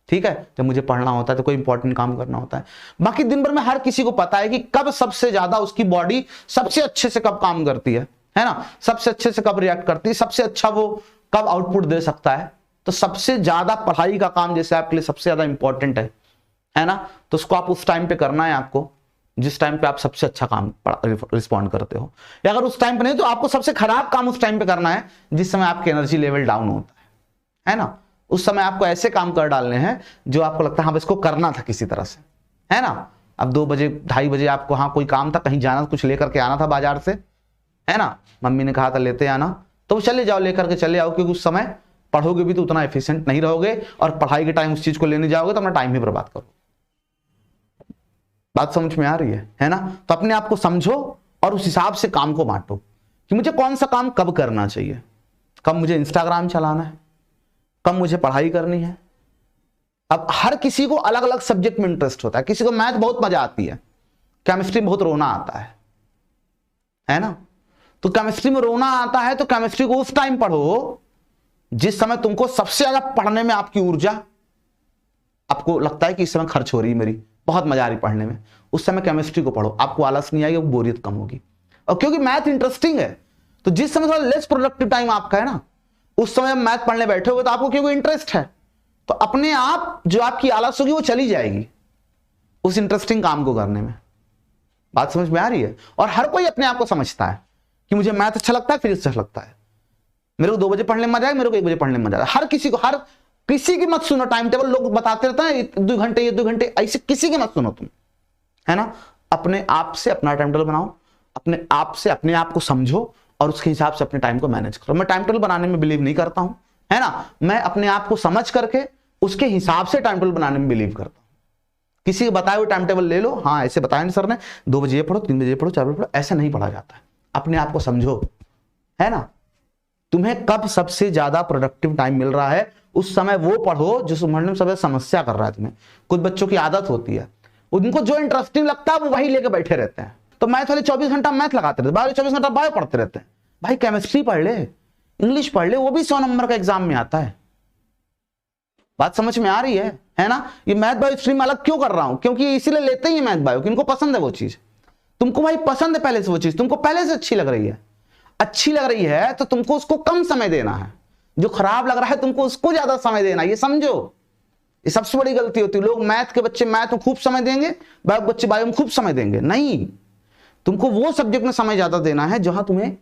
S1: ठीक है, जब मुझे पढ़ना होता है तो कोई इंपॉर्टेंट काम करना होता है। बाकी दिन भर में हर किसी को पता है कि कब सबसे ज्यादा उसकी बॉडी सबसे अच्छे से कब काम करती है ना, सबसे अच्छे से कब रिएक्ट करती है, सबसे अच्छा वो कब आउटपुट दे सकता है। तो सबसे ज्यादा पढ़ाई का काम जैसे आपके लिए सबसे ज्यादा इंपॉर्टेंट है ना, तो उसको आप उस टाइम पे करना है आपको जिस टाइम पे आप सबसे अच्छा काम रिस्पॉन्ड करते हो, या अगर उस टाइम पे नहीं तो आपको सबसे खराब काम उस टाइम पे करना है जिस समय आपकी एनर्जी लेवल डाउन होता है ना। उस समय आपको ऐसे काम कर डालने हैं जो आपको लगता है हाँ इसको करना था किसी तरह से, है ना। अब 2 बजे 2:30 बजे आपको हाँ कोई काम था, कहीं जाना, कुछ लेकर के आना था बाजार से, है ना, मम्मी ने कहा था लेते आना, तो चले जाओ, लेकर के चले आओ, क्योंकि उस समय पढ़ोगे भी तो उतना एफिशिएंट नहीं रहोगे और पढ़ाई के टाइम उस चीज को लेने जाओगे तो अपना टाइम ही बर्बाद करो। बात समझ में आ रही है ना। तो अपने आप को समझो और उस हिसाब से काम को बांटो कि मुझे कौन सा काम कब करना चाहिए, कब मुझे इंस्टाग्राम चलाना है, कब मुझे पढ़ाई करनी है। अब हर किसी को अलग अलग सब्जेक्ट में इंटरेस्ट होता है, किसी को मैथ बहुत मजा आती है, केमिस्ट्री में बहुत रोना आता है ना। तो केमिस्ट्री में रोना आता है तो केमिस्ट्री को उस टाइम पढ़ो जिस समय तुमको सबसे ज्यादा पढ़ने में आपकी ऊर्जा, आपको लगता है कि इस समय खर्च हो रही है मेरी, बहुत मजा आ रही पढ़ने में, उस समय केमिस्ट्री को पढ़ो, आपको आलस नहीं आएगा, बोरियत कम होगी। और क्योंकि मैथ इंटरेस्टिंग है तो जिस समय थोड़ा लेस प्रोडक्टिव टाइम आपका है ना, उस समय मैथ पढ़ने बैठे हो तो आपको क्योंकि इंटरेस्ट है तो अपने आप जो आपकी आलस होगी वो चली जाएगी उस इंटरेस्टिंग काम को करने में। बात समझ में आ रही है। और हर कोई अपने आप को समझता है कि मुझे मैथ अच्छा लगता है, फिजिक्स अच्छा लगता है, मेरे को 2 बजे पढ़ने में मजा आएगा, मेरे को 1 बजे पढ़ने में मजा आएगा। हर किसी की मत सुनो, टाइम टेबल लोग बताते रहते हैं 2 घंटे ये 2 घंटे, ऐसे किसी की मत सुनो तुम, है ना। अपने आप से अपना टाइम टेबल बनाओ, अपने आप से अपने आप को समझो और उसके हिसाब से अपने टाइम को मैनेज करो। मैं टाइम टेबल बनाने में बिलीव नहीं करता हूं, है ना, मैं अपने आप को समझ करके उसके हिसाब से टाइम टेबल बनाने में बिलीव करता हूं। किसी को बताए हुए टाइम टेबल ले लो, हाँ ऐसे बताया नहीं सर ने 2 बजे ये पढ़ो, 3 बजे ये पढ़ो, 4 बजे पढ़ो, ऐसा नहीं पढ़ा जाता है। अपने आप को समझो, है ना, तुम्हें कब सबसे ज्यादा प्रोडक्टिव टाइम मिल रहा है उस समय वो पढ़ो जो समझने में सबसे समस्या कर रहा है तुम्हें। कुछ बच्चों की आदत होती है, उनको जो इंटरेस्टिंग लगता है वो वही लेके बैठे रहते हैं, तो मैथ वाले 24 घंटा मैथ लगाते रहते, बायो 24 घंटा बायो पढ़ते रहते हैं। भाई केमिस्ट्री पढ़ ले, इंग्लिश पढ़ ले, वो भी 100 नंबर का एग्जाम में आता है। बात समझ में आ रही है ना। ये मैथ बायो स्ट्रीम अलग क्यों कर रहा हूं, क्योंकि इसीलिए लेते ही मैथ बायो, इनको पसंद है वो चीज, तुमको भाई पसंद है पहले से वो चीज, तुमको पहले से अच्छी लग रही है तो तुमको उसको कम समय देना है, जो खराब लग रहा है तुमको उसको ज्यादा समय देना, ये समझो। ये सबसे बड़ी गलती होती है, लोग मैथ के बच्चे मैथ में खूब समय देंगे, बायो बच्चे बायो में खूब समय देंगे, नहीं, तुमको वो सब्जेक्ट में समय ज्यादा देना है जहां तुम्हें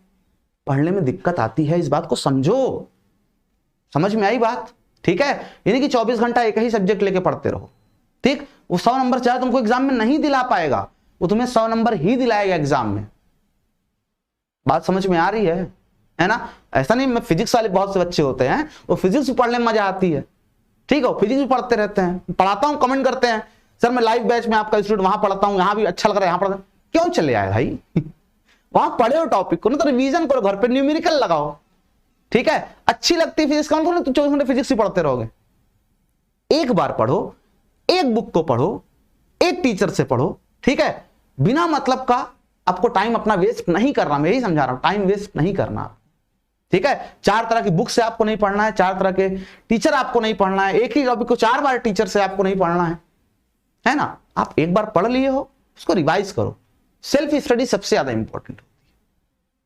S1: पढ़ने में दिक्कत आती है। इस बात को समझो, समझ में आई बात, ठीक है। यानी कि 24 घंटा एक ही सब्जेक्ट लेके पढ़ते रहो, ठीक, वो 100 नंबर चाहे तुमको एग्जाम में नहीं दिला पाएगा, वो तुम्हें 100 नंबर ही दिलाएगा एग्जाम में। बात समझ में आ रही है ना। ऐसा नहीं, मैं फिजिक्स वाले बहुत से बच्चे होते हैं वो फिजिक्स पढ़ने में मजा आती है, ठीक है, फिजिक्स भी पढ़ते रहते हैं, पढ़ाता हूं, कमेंट करते हैं सर मैं लाइव बैच में आपका स्टूडेंट वहां पढ़ाता हूं, यहां भी अच्छा लग रहा है, यहां पढ़ा, क्यों चले आए भाई वहां पढ़े हो टॉपिक को ना, तो रिवीजन करो, घर पे न्यूमेरिकल लगाओ, ठीक है। अच्छी लगती है फिजिक्स का मतलब तुम 24 घंटे फिजिक्स ही पढ़ते रहोगे। एक बार पढ़ो, एक बुक को पढ़ो, एक टीचर से पढ़ो, ठीक है, बिना मतलब का आपको टाइम अपना वेस्ट नहीं करना, मैं यही समझा रहा हूं, टाइम वेस्ट नहीं करना, ठीक है। 4 तरह की बुक से आपको नहीं पढ़ना है, 4 तरह के टीचर आपको नहीं पढ़ना है, एक ही टॉपिक को 4 बार टीचर से आपको नहीं पढ़ना है ना। आप एक बार पढ़ लिए हो उसको रिवाइज करो, सेल्फ स्टडी सबसे ज्यादा इंपॉर्टेंट होती है।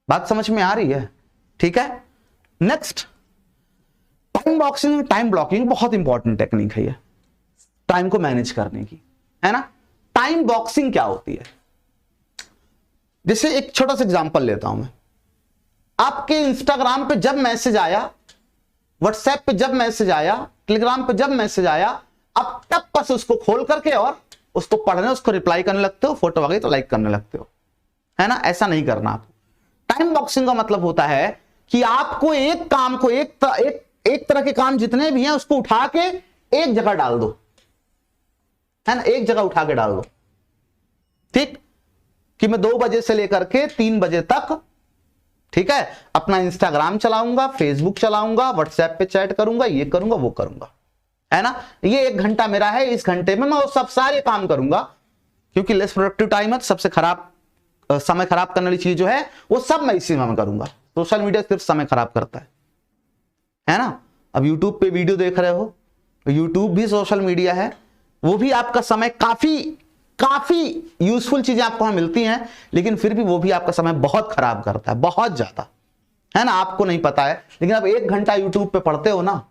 S1: बात समझ में आ रही है, ठीक है। Next, time boxing, time blocking बहुत इंपॉर्टेंट टेक्निक है ये टाइम को मैनेज करने की, है ना। टाइम बॉक्सिंग क्या होती है, जैसे एक छोटा सा एग्जांपल लेता हूं मैं, आपके इंस्टाग्राम पे जब मैसेज आया, व्हाट्सएप पे जब मैसेज आया, टेलीग्राम पे जब मैसेज आया, आप तब बस उसको खोल करके और उसको पढ़ने, उसको रिप्लाई करने लगते हो, फोटो वगैरह तो लाइक करने लगते हो, है ना। ऐसा नहीं करना आपको। टाइम बॉक्सिंग का मतलब होता है कि आपको एक काम को एक तरह के काम जितने भी हैं उसको उठा के एक जगह डाल दो, है ना, एक जगह उठा के डाल दो, ठीक, कि मैं 2 बजे से लेकर के 3 बजे तक, ठीक है, अपना इंस्टाग्राम चलाऊंगा, फेसबुक चलाऊंगा, व्हाट्सएप पे चैट करूंगा, ये करूंगा वो करूंगा, है ना। ये 1 घंटा मेरा है, इस घंटे में मैं वो सब सारे काम करूंगा, क्योंकि लेस प्रोडक्टिव टाइम है, सबसे खराब समय खराब करने वाली चीज जो है वो सब मैं इसी में करूंगा। सोशल मीडिया सिर्फ समय खराब करता है ना। अब यूट्यूब पे वीडियो देख रहे हो, यूट्यूब भी सोशल मीडिया है, वो भी आपका समय काफी यूजफुल चीजें आपको वहां मिलती हैं, लेकिन फिर भी वो भी आपका समय बहुत खराब करता है, बहुत ज्यादा, है ना। आपको नहीं पता है, लेकिन आप 1 घंटा यूट्यूब पे पढ़ते हो ना,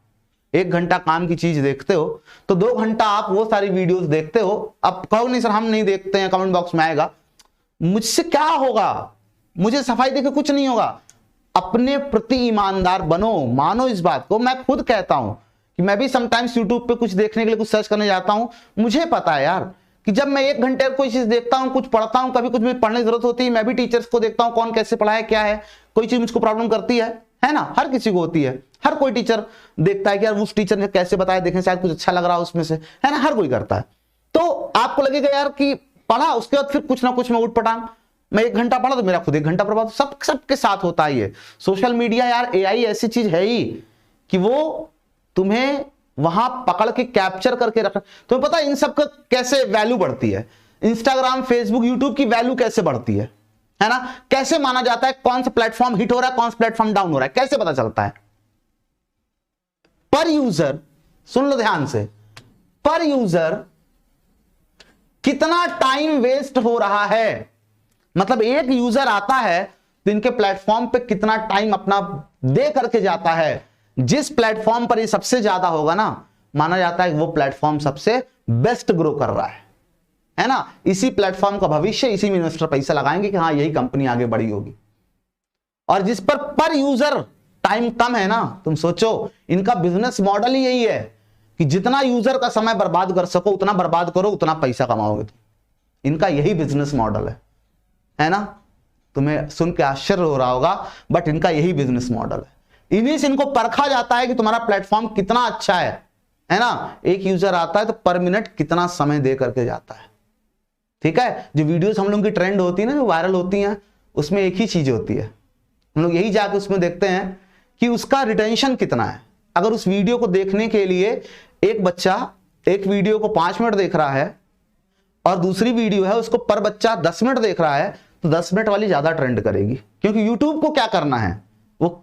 S1: 1 घंटा काम की चीज देखते हो, तो 2 घंटा आप वो सारी वीडियोस देखते हो। अब कहो नहीं सर हम नहीं देखते हैं, कमेंट बॉक्स में आएगा, मुझसे क्या होगा, मुझे सफाई देके कुछ नहीं होगा। अपने प्रति ईमानदार बनो, मानो इस बात को। मैं खुद कहता हूं कि मैं भी समटाइम्स यूट्यूब पे कुछ देखने के लिए, कुछ सर्च करने जाता हूं, मुझे पता है यार कि जब मैं 1 घंटे कोई चीज देखता हूं, कुछ पढ़ता हूं, कभी कुछ भी पढ़ने की जरूरत होती है, मैं भी टीचर्स को देखता हूं कौन कैसे पढ़ाए, क्या है, कोई चीज मुझको प्रॉब्लम करती है ना, हर किसी को होती है। हर कोई टीचर देखता है कि यार उस टीचर ने कैसे बताया, देखें शायद कुछ अच्छा लग रहा है उसमें से, है ना, हर कोई करता है। तो आपको लगेगा यार कि पढ़ा, उसके बाद फिर कुछ ना कुछ मैं उठ पटांग, मैं 1 घंटा पढ़ा तो मेरा खुद 1 घंटा बर्बाद। सबके साथ होता है ये सोशल मीडिया यार। एआई ऐसी चीज है ही कि वो तुम्हें वहां पकड़ के कैप्चर करके रख। तुम्हें पता है इन सब का कैसे वैल्यू बढ़ती है, इंस्टाग्राम, फेसबुक, यूट्यूब की वैल्यू कैसे बढ़ती है ना। कैसे माना जाता है कौन सा प्लेटफॉर्म हिट हो रहा है, कौन सा प्लेटफॉर्म डाउन हो रहा है, कैसे पता चलता है? पर यूजर, सुन लो ध्यान से, पर यूजर कितना टाइम वेस्ट हो रहा है। मतलब एक यूजर आता है तो इनके प्लेटफॉर्म पे कितना टाइम अपना दे करके जाता है। जिस प्लेटफॉर्म पर ये सबसे ज्यादा होगा ना, माना जाता है कि वो प्लेटफॉर्म सबसे बेस्ट ग्रो कर रहा है ना। इसी प्लेटफॉर्म का भविष्य, इसी में इन्वेस्टर पैसा लगाएंगे कि हाँ यही कंपनी आगे बढ़ी होगी। और जिस पर यूजर टाइम कम है ना, तुम सोचो इनका बिजनेस मॉडल ही यही है कि जितना यूजर का समय बर्बाद कर सको उतना बर्बाद करो, उतना पैसा कमाओगे तुम। इनका यही बिजनेस मॉडल है ना। तुम्हें सुन के आश्चर्य हो रहा होगा, बट इनका यही बिजनेस मॉडल है। इन्हीं से इनको परखा जाता है कि तुम्हारा प्लेटफॉर्म कितना अच्छा है ना। एक यूजर आता है तो पर मिनट कितना समय दे करके जाता है, ठीक है। जो वीडियोस हम लोगों की ट्रेंड होती है ना, जो वायरल होती हैं, उसमें एक ही चीज होती है, हम लोग यही जाके उसमें देखते हैं कि उसका रिटेंशन कितना है। अगर उस वीडियो को देखने के लिए एक बच्चा एक वीडियो को 5 मिनट देख रहा है और दूसरी वीडियो है उसको पर बच्चा 10 मिनट देख रहा है, तो 10 मिनट वाली ज्यादा ट्रेंड करेगी। क्योंकि यूट्यूब को क्या करना है, वो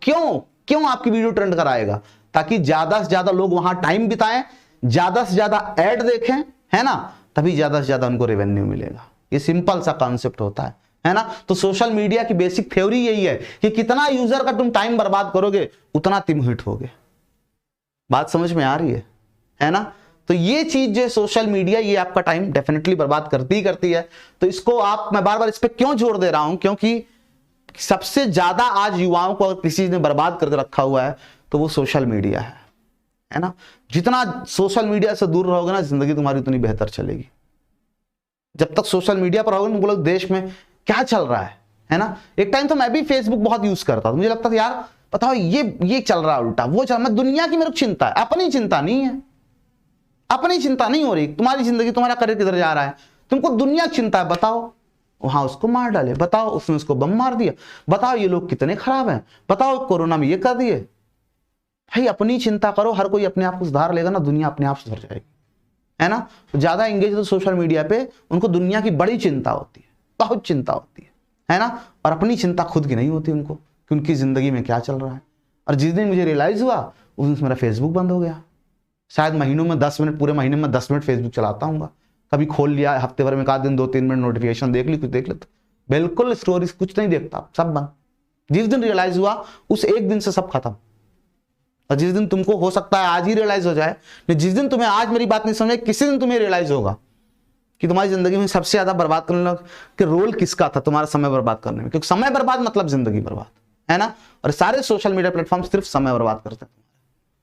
S1: क्यों आपकी वीडियो ट्रेंड कराएगा, ताकि ज्यादा से ज्यादा लोग वहां टाइम बिताएं, ज्यादा से ज्यादा ऐड देखें, है ना, तभी ज्यादा से ज्यादा उनको रेवेन्यू मिलेगा। ये सिंपल सा कॉन्सेप्ट होता है ना। तो सोशल मीडिया की बेसिक थ्योरी यही है कि कितना यूजर का तुम टाइम बर्बाद करोगे उतना तुम हिट होगे। बात समझ में आ रही है ना। तो ये चीज जो सोशल मीडिया, ये आपका टाइम डेफिनेटली बर्बाद करती है। तो इसको मैं बार बार इस पे क्यों जोर दे रहा हूं, क्योंकि सबसे ज्यादा आज युवाओं को अगर किसी ने बर्बाद करके रखा हुआ है तो वो सोशल मीडिया है ना। जितना सोशल मीडिया से दूर रहोगे ना, जिंदगी तुम्हारी उतनी बेहतर चलेगी। जब तक सोशल मीडिया पर रहोगे, तुमको देश में क्या चल रहा है ना। एक टाइम तो मैं भी फेसबुक बहुत यूज करता था, मुझे लगता था यार बताओ ये चल रहा है उल्टा, वो चल, मैं दुनिया की मेरे को चिंता है, अपनी चिंता नहीं है। अपनी चिंता नहीं हो रही, तुम्हारी जिंदगी, तुम्हारा करियर किधर जा रहा है, तुमको दुनिया की चिंता है। बताओ वहां उसको मार डाले, बताओ उसने उसको बम मार दिया, बताओ ये लोग कितने खराब हैं, बताओ कोरोना में ये कर दिए। भाई अपनी चिंता करो, हर कोई अपने आप को सुधार लेगा ना, दुनिया अपने आप सुधर जाएगी, है ना। ज्यादा एंगेज तो सोशल मीडिया पे, उनको दुनिया की बड़ी चिंता होती है, बहुत चिंता होती है ना। और अपनी चिंता खुद की नहीं होती उनको कि उनकी जिंदगी में क्या चल रहा है। और जिस दिन मुझे रियलाइज हुआ उस दिन मेरा फेसबुक बंद हो गया। शायद महीनों में 10 मिनट, पूरे महीने में 10 मिनट फेसबुक चलाता हूँ। कभी खोल लिया, हफ्ते भर में एक आध दिन 2-3 मिनट नोटिफिकेशन देख ली, कुछ देख लेता, बिल्कुल स्टोरीज कुछ नहीं देखता, सब बंद। जिस दिन रियलाइज हुआ उस एक दिन से सब खत्म। और जिस दिन तुमको हो सकता है आज ही रियलाइज हो जाए, जिस दिन तुम्हें आज मेरी बात नहीं समझ, किसी दिन तुम्हें रियलाइज होगा कि तुम्हारी जिंदगी में सबसे ज्यादा बर्बाद करने के रोल किसका था, तुम्हारा समय बर्बाद करने में। क्योंकि समय बर्बाद मतलब जिंदगी बर्बाद, है ना। और सारे सोशल मीडिया प्लेटफॉर्म सिर्फ समय बर्बाद करते हैं,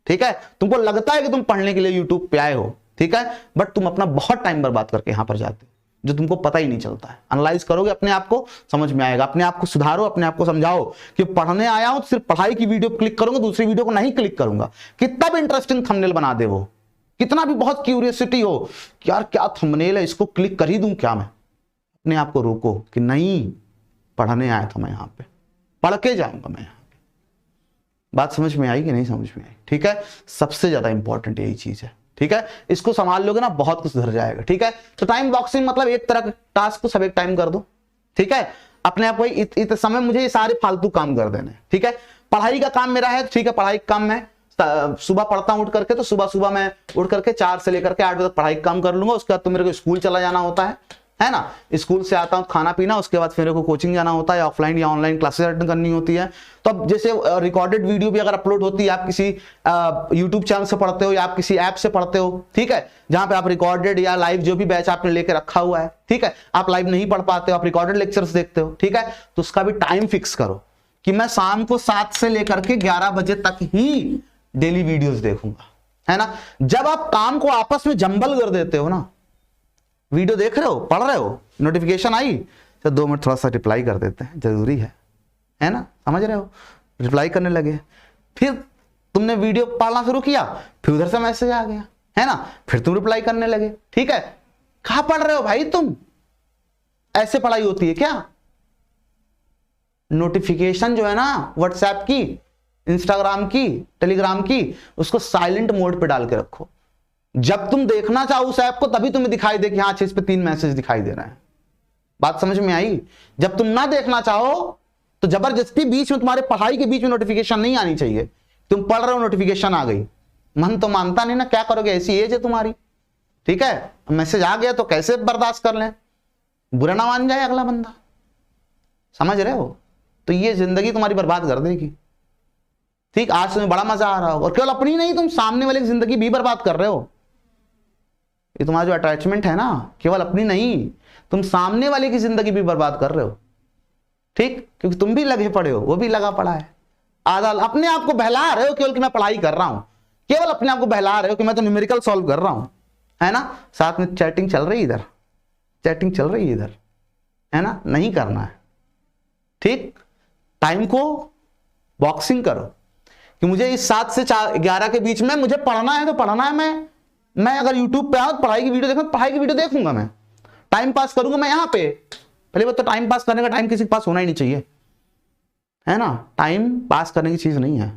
S1: ठीक है। तुमको लगता है कि तुम पढ़ने के लिए यूट्यूब पे आए हो, ठीक है, बट तुम अपना बहुत टाइम बर्बाद करके यहां पर जाते हो, जो तुमको पता ही नहीं चलता है। एनालाइज करोगे अपने आप को समझ में आएगा, अपने आप को सुधारो, अपने आप को समझाओ कि पढ़ने आया हूं, सिर्फ पढ़ाई की वीडियो क्लिक करूंगा, दूसरी वीडियो को नहीं क्लिक करूंगा। कितना भी इंटरेस्टिंग थंबनेल बना दे वो, कितना भी बहुत क्यूरियोसिटी हो कि यार क्या थंबनेल है, इसको क्लिक कर ही दूं क्या मैं, अपने आप को रोको कि नहीं, पढ़ने आया था मैं यहां पे, पढ़ के जाऊंगा मैं यहां पे। बात समझ में आई कि नहीं समझ में आई, ठीक है। सबसे ज्यादा इंपॉर्टेंट यही चीज है। ठीक है, इसको संभाल लोगे ना बहुत कुछ सुधर जाएगा। ठीक है, तो टाइम बॉक्सिंग मतलब एक तरह के टास्क को सब एक टाइम कर दो। ठीक है, अपने आप को इतने समय मुझे ये सारे फालतू काम कर देने। ठीक है, पढ़ाई का काम मेरा है, ठीक है, पढ़ाई का काम मैं सुबह पढ़ता हूं उठ करके, तो सुबह मैं उठ करके 4 से लेकर के 8 बजे तक पढ़ाई का काम कर लूंगा। उसके बाद तो मेरे को स्कूल चला जाना होता है ना, स्कूल से आता हूं खाना पीना, उसके बाद फिर मेरे को कोचिंग जाना होता है, ऑफलाइन या ऑनलाइन क्लासेस अटेंड करनी होती है। तो अब जैसे रिकॉर्डेड वीडियो भी अगर अपलोड होती है, आप किसी यूट्यूब चैनल से पढ़ते हो या आप किसी ऐप से पढ़ते हो, ठीक है, जहां पे आप रिकॉर्डेड या लाइव जो भी बैच आपने लेके रखा हुआ है, ठीक है, आप लाइव नहीं पढ़ पाते हो, आप रिकॉर्डेड लेक्चर्स देखते हो, ठीक है, तो उसका भी टाइम फिक्स करो कि मैं शाम को 7 से लेकर के 11 बजे तक ही डेली वीडियोस देखूंगा, है ना। जब आप काम को आपस में जंबल कर देते हो ना, वीडियो देख रहे हो, पढ़ रहे हो, नोटिफिकेशन आई तो 2 मिनट थोड़ा सा रिप्लाई कर देते हैं, जरूरी है ना, समझ रहे हो, रिप्लाई करने लगे, फिर तुमने वीडियो पढ़ना शुरू किया, फिर उधर से मैसेज आ गया, है ना, फिर तुम रिप्लाई करने लगे। ठीक है, कहां पढ़ रहे हो भाई तुम? ऐसे पढ़ाई होती है क्या? नोटिफिकेशन जो है ना व्हाट्सएप की, इंस्टाग्राम की, टेलीग्राम की, उसको साइलेंट मोड पे डाल के रखो। जब तुम देखना चाहो उस ऐप को तभी तुम्हें दिखाई दे कि हाँ इस पे 3 मैसेज दिखाई दे रहे हैं। बात समझ में आई? जब तुम ना देखना चाहो तो जबरदस्ती बीच में, तुम्हारे पढ़ाई के बीच में नोटिफिकेशन नहीं आनी चाहिए। तुम पढ़ रहे हो, नोटिफिकेशन आ गई, मन तो मानता नहीं ना, क्या करोगे, ऐसी एज है तुम्हारी। ठीक है, मैसेज आ गया तो कैसे बर्दाश्त कर लें, बुरा ना मान जाए अगला बंदा, समझ रहे हो। तो ये जिंदगी तुम्हारी बर्बाद कर देगी। ठीक, आज तुम्हें बड़ा मजा आ रहा हो, और केवल अपनी नहीं, तुम सामने वाले की जिंदगी भी बर्बाद कर रहे हो। ये तुम्हारा जो अटैचमेंट है ना, केवल अपनी नहीं, तुम सामने वाले की जिंदगी भी बर्बाद कर रहे हो। ठीक, क्योंकि तुम भी लगे पड़े हो, वो भी लगा पड़ा है। आधा अपने आप को बहला रहे हो केवल कि मैं पढ़ाई कर रहा हूं, केवल अपने आप को बहला रहे हो कि मैं तो न्यूमेरिकल सॉल्व कर रहा हूं, है ना, साथ में चैटिंग चल रही है इधर, चैटिंग चल रही है इधर, है ना, नहीं करना है। ठीक, टाइम को बॉक्सिंग करो कि मुझे इस 7 से 11 के बीच में मुझे पढ़ना है तो पढ़ना है। मैं अगर YouTube पे आऊं तो पढ़ाई की वीडियो देखूंगा, पढ़ाई की वीडियो देखूंगा, मैं टाइम पास करूंगा। मैं यहां पे पहले बात तो टाइम पास करने का टाइम किसी के पास होना ही नहीं चाहिए, है ना। टाइम पास करने की चीज नहीं है,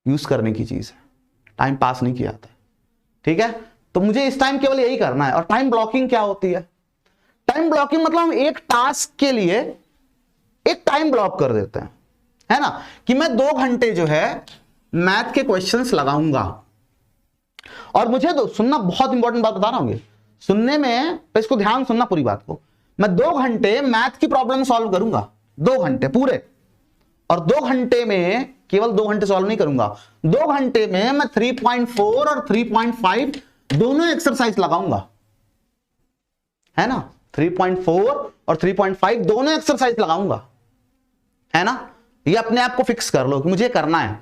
S1: यूज करने की चीज है, टाइम पास नहीं किया जाता है। ठीक है, तो मुझे इस टाइम केवल यही करना है। और टाइम ब्लॉकिंग क्या होती है? टाइम ब्लॉकिंग मतलब हम एक टास्क के लिए एक टाइम ब्लॉक कर देते हैं, है ना, कि मैं 2 घंटे जो है मैथ के क्वेश्चंस लगाऊंगा। और मुझे सुनना, बहुत इंपॉर्टेंट बात बता रहा हूं, सुनने में तो इसको ध्यान सुनना पूरी बात को। मैं 2 घंटे मैथ की प्रॉब्लम सॉल्व करूंगा, 2 घंटे पूरे। और 2 घंटे में केवल 2 घंटे सॉल्व नहीं करूंगा, 2 घंटे में मैं 3.4 और 3.5 दोनों एक्सरसाइज लगाऊंगा, है ना। 3.4 और 3.5 दोनों एक्सरसाइज लगाऊंगा, है ना। ये अपने आप को फिक्स कर लो कि मुझे करना है।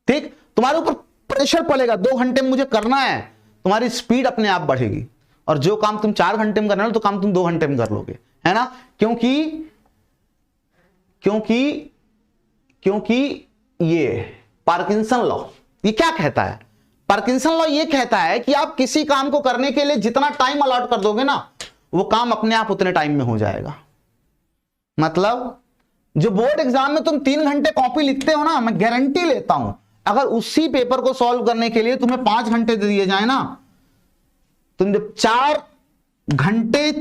S1: ठीक, तुम्हारे ऊपर प्रेशर पड़ेगा, 2 घंटे में मुझे करना है, तुम्हारी स्पीड अपने आप बढ़ेगी। और जो काम तुम 4 घंटे में करना है तो काम तुम 2 घंटे में कर लोगे, है ना। क्योंकि ये पार्किंसन लॉ ये क्या कहता है? पार्किंसन लॉ ये कहता है कि आप किसी काम को करने के लिए जितना टाइम अलॉट कर दोगे ना, वो काम अपने आप उतने टाइम में हो जाएगा। मतलब जो बोर्ड एग्जाम में तुम 3 घंटे कॉपी लिखते हो ना, मैं गारंटी लेता हूं अगर उसी पेपर को सॉल्व करने के लिए तुम्हें 5 घंटे दे दिए जाए ना, तुम जब 4 घंटे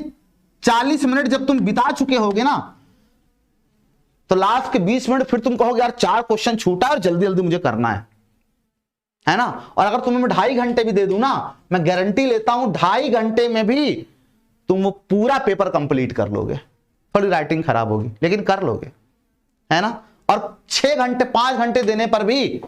S1: 40 मिनट जब तुम बिता चुके होगे ना, तो लास्ट के 20 मिनट फिर तुम कहोगे यार 4 क्वेश्चन छूटा और जल्दी जल्दी मुझे करना है ना। और अगर तुम्हें मैं 2.5 घंटे भी दे दूं ना, मैं गारंटी लेता हूं 2.5 घंटे में भी तुम वो पूरा पेपर कंप्लीट कर लोगे। थोड़ी राइटिंग खराब होगी लेकिन कर लोगे, है ना। और 6 घंटे 5 घंटे देने पर भी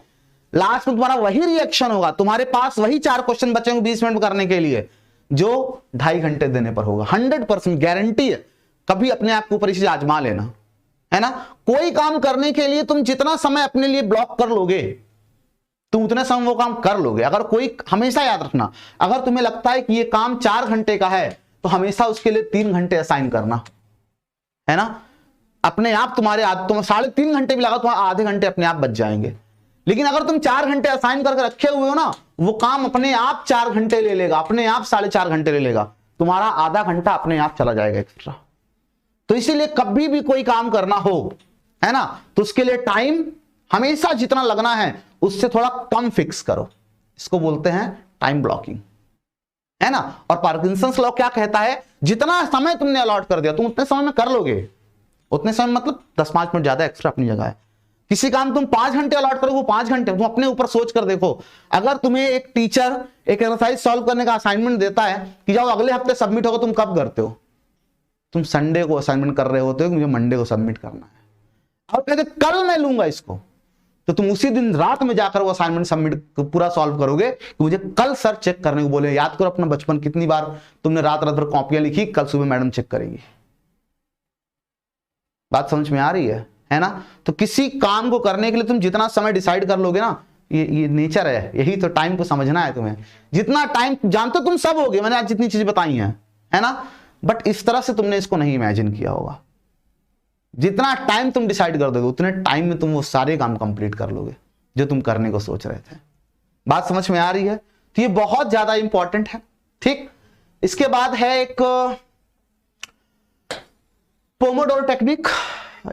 S1: लास्ट में तुम्हारा वही रिएक्शन होगा, तुम्हारे पास वही 4 क्वेश्चन बचेंगे 20 मिनट करने के लिए जो 2.5 घंटे देने पर होगा। 100% गारंटी है। कभी अपने आप के ऊपर इसे आजमा लेना, है ना। कोई काम करने के लिए तुम जितना समय अपने लिए ब्लॉक कर लोगे, तुम उतने समय वो काम कर लोगे। अगर कोई, हमेशा याद रखना, अगर तुम्हें लगता है कि ये काम 4 घंटे का है तो हमेशा उसके लिए 3 घंटे असाइन करना, है ना। अपने आप तुम्हारे 3.5 घंटे भी लगा तो आधे घंटे अपने आप बच जाएंगे। लेकिन अगर तुम 4 घंटे असाइन करके रखे हुए हो ना, वो काम अपने आप 4 घंटे ले लेगा, अपने आप 4.5 घंटे ले लेगा, तुम्हारा आधा घंटा अपने आप चला जाएगा एक्स्ट्रा। तो इसीलिए कभी भी कोई काम करना हो, है ना, तो उसके लिए टाइम हमेशा जितना लगना है उससे थोड़ा कम फिक्स करो। इसको बोलते हैं टाइम ब्लॉकिंग, है ना। और पार्किंसंस लॉ क्या कहता है, जितना समय तुमने अलॉट कर दिया तुम उतने समय में कर लोगे, उतने समय मतलब 10-5 मिनट ज्यादा एक्स्ट्रा अपनी जगह है। किसी काम तुम 5 घंटे अलॉट करोगे, वो 5 घंटे तुम अपने ऊपर सोच कर देखो। अगर तुम्हें एक टीचर एक एक्सरसाइज सॉल्व करने का असाइनमेंट देता है कि जाओ अगले हफ्ते सबमिट होगा, तुम कब करते हो? तुम संडे को असाइनमेंट कर रहे होते हो, मुझे मंडे को सबमिट करना है, और कहते कल मैं लूंगा इसको, तो तुम उसी दिन रात में जाकर वो असाइनमेंट सबमिट पूरा सॉल्व करोगे कि मुझे कल सर चेक करने को बोले। याद करो अपना बचपन, कितनी बार तुमने रात रात भर कॉपियां लिखी, कल सुबह मैडम चेक करेंगी। बात समझ में आ रही है ना। तो किसी काम को करने के लिए तुम जितना समय डिसाइड कर लोगे ना, ये नेचर है, यही तो टाइम को समझना है तुम्हें। जितना टाइम जानते हो तुम सब होगे, मैंने आज जितनी चीजें बताई हैं, है ना, बट इस तरह से तुमने इसको नहीं इमेजिन किया होगा। जितना टाइम तुम डिसाइड कर दोगे उतने टाइम में तुम वो सारे काम कंप्लीट कर लोगे जो तुम करने को सोच रहे थे। बात समझ में आ रही है। तो ये बहुत ज्यादा इंपॉर्टेंट है, ठीक। इसके बाद है एक पोमोडोरो टेक्निक।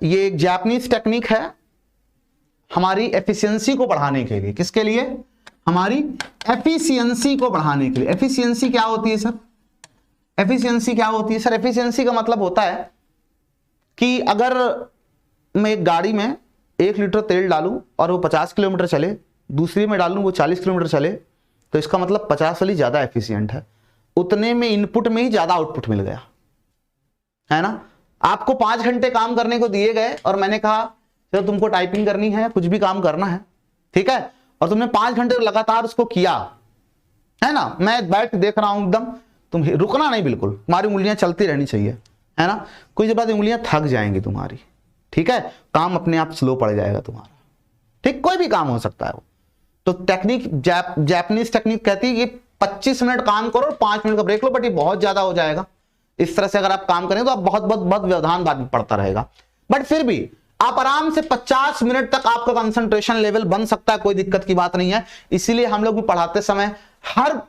S1: ये एक जापानीज टेक्निक है हमारी एफिशिएंसी को बढ़ाने के लिए। किसके लिए? हमारी एफिशिएंसी को बढ़ाने के लिए। एफिशिएंसी क्या होती है सर? एफिशिएंसी क्या होती है सर? एफिशिएंसी का मतलब होता है कि अगर मैं एक गाड़ी में 1 लीटर तेल डालूं और वो 50 किलोमीटर चले, दूसरी में डालूं वो 40 किलोमीटर चले, तो इसका मतलब 50 वाली ज्यादा एफिशिएंट है। उतने में इनपुट में ही ज्यादा आउटपुट मिल गया, है ना। आपको 5 घंटे काम करने को दिए गए और मैंने कहा तो तुमको टाइपिंग करनी है, कुछ भी काम करना है, ठीक है, और तुमने 5 घंटे लगातार उसको किया, है ना। मैं बैठ देख रहा हूं एकदम, तुम रुकना नहीं, बिल्कुल तुम्हारी उंगलियां चलती रहनी चाहिए, है ना। कोई जब बाद उंगलियां थक जाएंगी तुम्हारी, ठीक है, काम अपने आप स्लो पड़ जाएगा तुम्हारा, ठीक। कोई भी काम हो सकता है वो। तो टेक्निक जापानीज टेक्निक कहती है कि 25 मिनट काम करो और 5 मिनट का ब्रेक लो, बट ये बहुत ज्यादा हो जाएगा। इस तरह से अगर आप काम करें तो आप बहुत व्यवधान बाद में पड़ता रहेगा, बट फिर भी आप आराम से 50 मिनट तक आपका कंसंट्रेशन लेवल बन सकता है, कोई दिक्कत की बात नहीं है। इसीलिए हम लोग भी पढ़ाते समय हर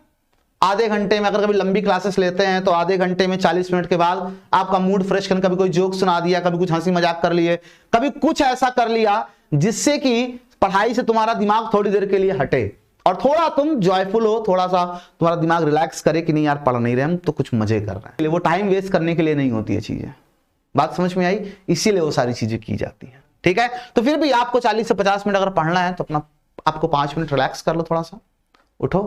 S1: आधे घंटे में, अगर कभी लंबी क्लासेस लेते हैं तो आधे घंटे में 40 मिनट के बाद आपका मूड फ्रेश करने, कभी कोई जोक सुना दिया, कभी कुछ हंसी मजाक कर लिए, कभी कुछ ऐसा कर लिया जिससे कि पढ़ाई से तुम्हारा दिमाग थोड़ी देर के लिए हटे और थोड़ा तुम जॉयफुल हो, थोड़ा सा तुम्हारा दिमाग रिलैक्स करे कि नहीं यार पढ़ नहीं रहे हम तो कुछ मजे कर रहे हैं। वो टाइम वेस्ट करने के लिए नहीं होती है चीजें। बात समझ में आई? इसीलिए वो सारी चीजें की जाती हैं, ठीक है। तो फिर भी आपको 40 से 50 मिनट अगर पढ़ना है तो अपना आपको 5 मिनट रिलैक्स कर लो, थोड़ा सा उठो,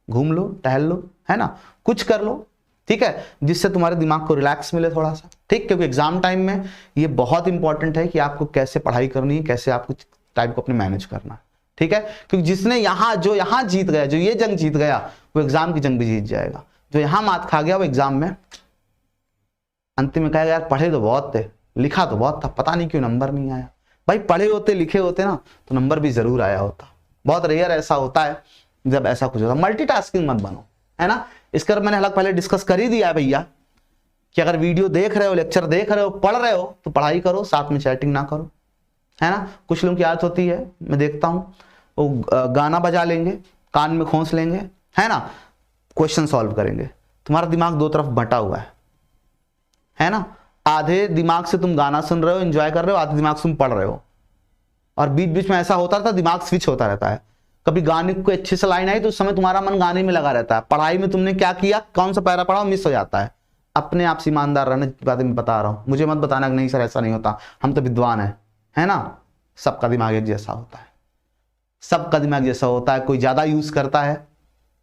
S1: घूम लो, टहल लो, है ना, कुछ कर लो, ठीक है, जिससे तुम्हारे दिमाग को रिलैक्स मिले थोड़ा सा, ठीक। क्योंकि एग्जाम टाइम में ये बहुत इंपॉर्टेंट है कि आपको कैसे पढ़ाई करनी है, कैसे आपको टाइम को अपने मैनेज करना है, ठीक है। क्योंकि जिसने जो यहां जीत गया, जो ये जंग जीत गया, वो एग्जाम की जंग भी जीत जाएगा। जो यहां मात खा गया वो एग्जाम में अंतिम में कहेगा यार पढ़े तो बहुत थे, लिखा तो बहुत था, पता नहीं क्यों नंबर नहीं आया। भाई पढ़े होते लिखे होते ना तो नंबर भी जरूर आया होता। बहुत रेयर ऐसा होता है जब ऐसा कुछ होता। मल्टीटास्किंग मत बनो, है ना। इसका मैंने हालांकि पहले डिस्कस कर ही दिया है भैया कि अगर वीडियो देख रहे हो, लेक्चर देख रहे हो, पढ़ रहे हो तो पढ़ाई करो, साथ में चैटिंग ना करो, है ना। कुछ लोगों की आदत होती है, मैं देखता हूं वो गाना बजा लेंगे, कान में खोंस लेंगे, है ना, क्वेश्चन सॉल्व करेंगे। तुम्हारा दिमाग दो तरफ बंटा हुआ है ना। आधे दिमाग से तुम गाना सुन रहे हो, एंजॉय कर रहे हो, आधे दिमाग से तुम पढ़ रहे हो, और बीच बीच में ऐसा होता रहता है दिमाग स्विच होता रहता है। कभी गाने को अच्छी से लाइन आई तो उस समय तुम्हारा मन गाने में लगा रहता है, पढ़ाई में तुमने क्या किया, कौन सा पैरा पढ़ा मिस हो जाता है। अपने आप से ईमानदार रहने की बातें मैं बता रहा हूं, मुझे मत बताना कि नहीं सर ऐसा नहीं होता, हम तो विद्वान है ना। सबका दिमाग एक जैसा होता है, सबका दिमाग जैसा होता है। कोई ज्यादा यूज करता है,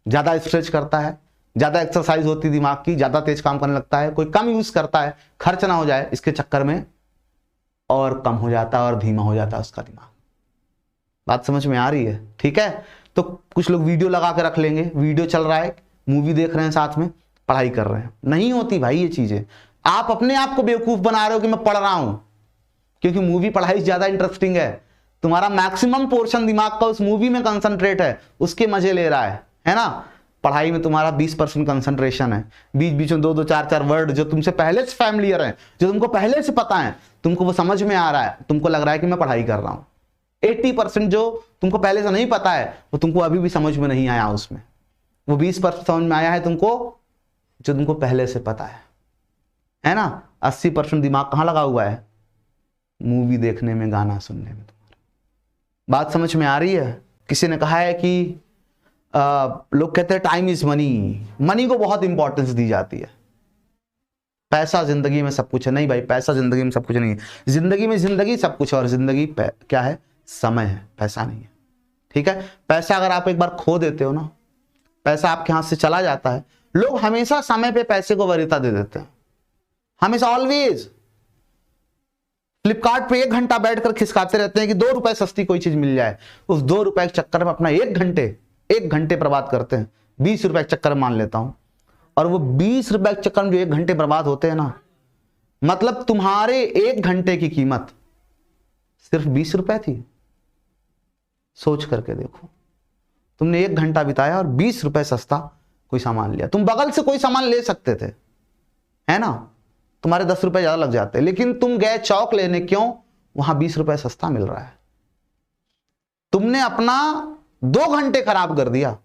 S1: ज्यादा स्ट्रेच करता है, ज्यादा एक्सरसाइज होती है दिमाग की, ज्यादा तेज काम करने लगता है। कोई कम यूज करता है, खर्च ना हो जाए इसके चक्कर में, और कम हो जाता है और धीमा हो जाता है उसका दिमाग। बात समझ में आ रही है, ठीक है। तो कुछ लोग वीडियो लगा के रख लेंगे, वीडियो चल रहा है, मूवी देख रहे हैं, साथ में पढ़ाई कर रहे हैं। नहीं होती भाई ये चीजें। आप अपने आप को बेवकूफ बना रहे हो कि मैं पढ़ रहा हूं, क्योंकि मूवी पढ़ाई ज्यादा इंटरेस्टिंग है। तुम्हारा मैक्सिमम पोर्शन दिमाग का उस मूवी में कंसंट्रेट है, उसके मजे ले रहा है ना। पढ़ाई में तुम्हारा 20% कंसंट्रेशन है। बीच बीच में 2-2, 4-4 वर्ड जो तुमसे पहले से फैमिलियर है, जो तुमको पहले से पता है, तुमको वो समझ में आ रहा है, तुमको लग रहा है कि मैं पढ़ाई कर रहा हूं। 80% जो तुमको पहले से नहीं पता है वो तुमको अभी भी समझ में नहीं आया उसमें। वो 20% समझ में आया है तुमको, जो तुमको पहले से पता है ना। 80% दिमाग कहां लगा हुआ है? मूवी देखने में, गाना सुनने में। बात समझ में आ रही है? किसी ने कहा है कि लोग कहते हैं टाइम इज मनी, मनी को बहुत इंपॉर्टेंस दी जाती है। पैसा जिंदगी में सब कुछ है, नहीं भाई, पैसा जिंदगी में सब कुछ नहीं है। जिंदगी में जिंदगी सब कुछ है, और जिंदगी क्या है? समय है, पैसा नहीं है। ठीक है, पैसा अगर आप एक बार खो देते हो ना, पैसा आपके हाथ से चला जाता है, लोग हमेशा समय पे पैसे को वरीयता दे देते हैं, हमेशा, ऑलवेज। फ्लिपकार्ट पे 1 घंटा बैठकर खिसकाते रहते हैं कि 2 रुपए सस्ती कोई चीज मिल जाए। उस 2 रुपए के चक्कर में अपना 1 घंटे बर्बाद करते हैं। 20 रुपए के चक्कर में मान लेता हूं, और वो 20 रुपए के चक्कर में जो 1 घंटे बर्बाद होते हैं ना, मतलब तुम्हारे 1 घंटे की कीमत सिर्फ 20 रुपए थी। सोच करके देखो, तुमने 1 घंटा बिताया और 20 रुपए सस्ता कोई सामान लिया। तुम बगल से कोई सामान ले सकते थे, है ना, तुम्हारे 10 रुपए ज्यादा लग जाते, लेकिन तुम गए चौक लेने, क्यों? वहां 20 रुपए सस्ता मिल रहा है। तुमने अपना 2 घंटे खराब कर दिया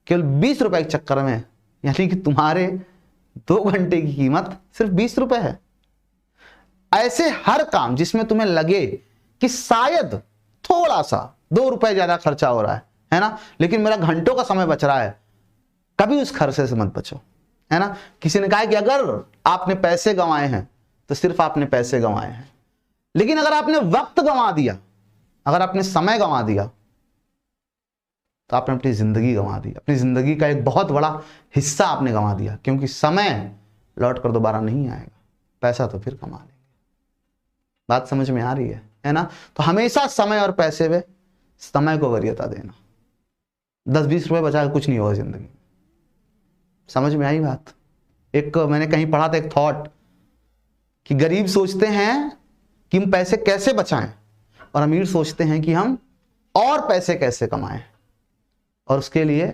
S1: केवल 20 रुपए के चक्कर में, यानी कि तुम्हारे 2 घंटे की कीमत सिर्फ 20 रुपए है। ऐसे हर काम जिसमें तुम्हें लगे कि शायद थोड़ा सा 2 रुपए ज्यादा खर्चा हो रहा है ना, लेकिन मेरा घंटों का समय बच रहा है, कभी उस खर्चे से मत बचो, है ना। किसी ने कहा कि अगर आपने पैसे गंवाए हैं तो सिर्फ आपने पैसे गंवाए हैं, लेकिन अगर आपने वक्त गंवा दिया, अगर आपने समय गंवा दिया, तो आपने अपनी जिंदगी गंवा दी। अपनी जिंदगी का एक बहुत बड़ा हिस्सा आपने गंवा दिया, क्योंकि समय लौट कर दोबारा नहीं आएगा, पैसा तो फिर कमा लेंगे। बात समझ में आ रही है ना। तो हमेशा समय और पैसे में समय को वरीयता देना। 10-20 रुपए बचा के कुछ नहीं होगा जिंदगी। समझ में आई बात? एक मैंने कहीं पढ़ा था एक थॉट, कि गरीब सोचते हैं कि हम पैसे कैसे बचाएं, और अमीर सोचते हैं कि हम और पैसे कैसे कमाएं, और उसके लिए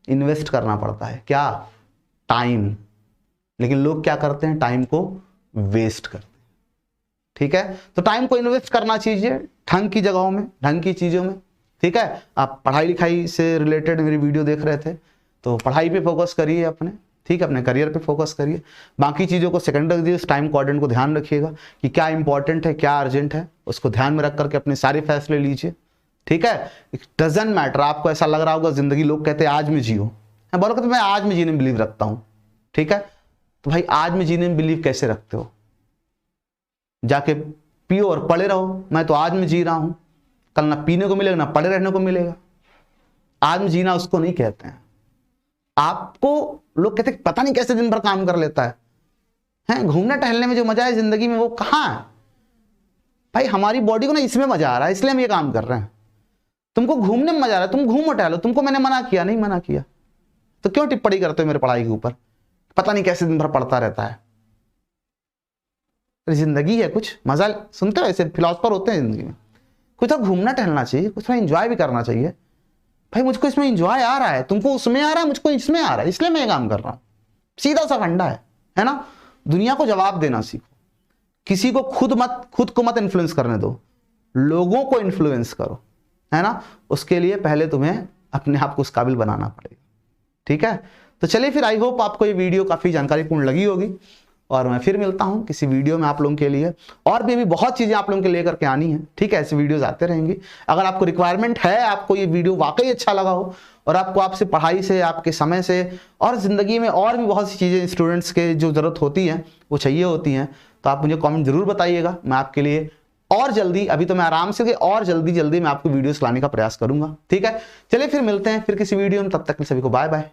S1: इन्वेस्ट करना पड़ता है। क्या? टाइम। लेकिन लोग क्या करते हैं? टाइम को वेस्ट करते हैं। ठीक है, तो टाइम को इन्वेस्ट करना चाहिए ढंग की जगहों में, ढंग की चीजों में। ठीक है, आप पढ़ाई लिखाई से रिलेटेड मेरी वीडियो देख रहे थे, तो पढ़ाई पे फोकस करिए अपने, ठीक है, अपने करियर पे फोकस करिए। बाकी चीज़ों को सेकंड रख दीजिए। उस टाइम कोऑर्डिनेट को ध्यान रखिएगा कि क्या इंपॉर्टेंट है, क्या अर्जेंट है, उसको ध्यान में रख करके अपने सारे फैसले लीजिए। ठीक है, इट डजंट मैटर। आपको ऐसा लग रहा होगा जिंदगी, लोग कहते हैं आज में जियो, बोलो कहते मैं आज में जीने में बिलीव रखता हूं। ठीक है, तो भाई आज में जीने में बिलीव कैसे रखते हो? जाके पियो और पड़े रहो, मैं तो आज में जी रहा हूं, कल ना पीने को मिलेगा ना पड़े रहने को मिलेगा। आज में जीना उसको नहीं कहते हैं। आपको लोग कहते हैं पता नहीं कैसे दिन भर काम कर लेता है, घूमने टहलने में जो मजा है जिंदगी में वो कहां है? भाई हमारी बॉडी को ना इसमें मजा आ रहा है, इसलिए हम ये काम कर रहे हैं। तुमको घूमने में मजा आ रहा है, तुम घूमो टहलो। तुमको मैंने मना किया? नहीं मना किया, तो क्यों टिप्पणी करते हो मेरे पढ़ाई के ऊपर? पता नहीं कैसे दिन भर पढ़ता रहता है। जिंदगी है, कुछ मजा सुनते हो? ऐसे फिलोसफर होते हैं जिंदगी में, कुछ तो घूमना टहलना चाहिए, कुछ थोड़ा एंजॉय भी करना चाहिए। भाई मुझको इसमें एंजॉय आ रहा है, तुमको उसमें आ रहा है, मुझको इसमें आ रहा है, इसलिए मैं ये काम कर रहा हूं। सीधा सा फंडा है ना। दुनिया को जवाब देना सीखो। किसी को खुद को मत इन्फ्लुएंस करने दो, लोगों को इन्फ्लुएंस करो, है ना। उसके लिए पहले तुम्हें अपने आप को उस काबिल बनाना पड़ेगा। ठीक है, तो चलिए फिर, आई होप आपको ये वीडियो काफी जानकारीपूर्ण लगी होगी, और मैं फिर मिलता हूं किसी वीडियो में आप लोगों के लिए। और भी बहुत चीजें आप लोगों के लेकर के आनी है। ठीक है, ऐसे वीडियोस आते रहेंगी। अगर आपको रिक्वायरमेंट है, आपको ये वीडियो वाकई अच्छा लगा हो, और आपको आपसे पढ़ाई से, आपके समय से, और जिंदगी में और भी बहुत सी चीजें स्टूडेंट्स के जो जरूरत होती हैं, वो चाहिए होती हैं, तो आप मुझे कमेंट जरूर बताइएगा। मैं आपके लिए और जल्दी, अभी तो मैं आराम से, और जल्दी मैं आपको वीडियोस लाने का प्रयास करूंगा। ठीक है, चलिए फिर मिलते हैं फिर किसी वीडियो में। तब तक के सभी को बाय बाय।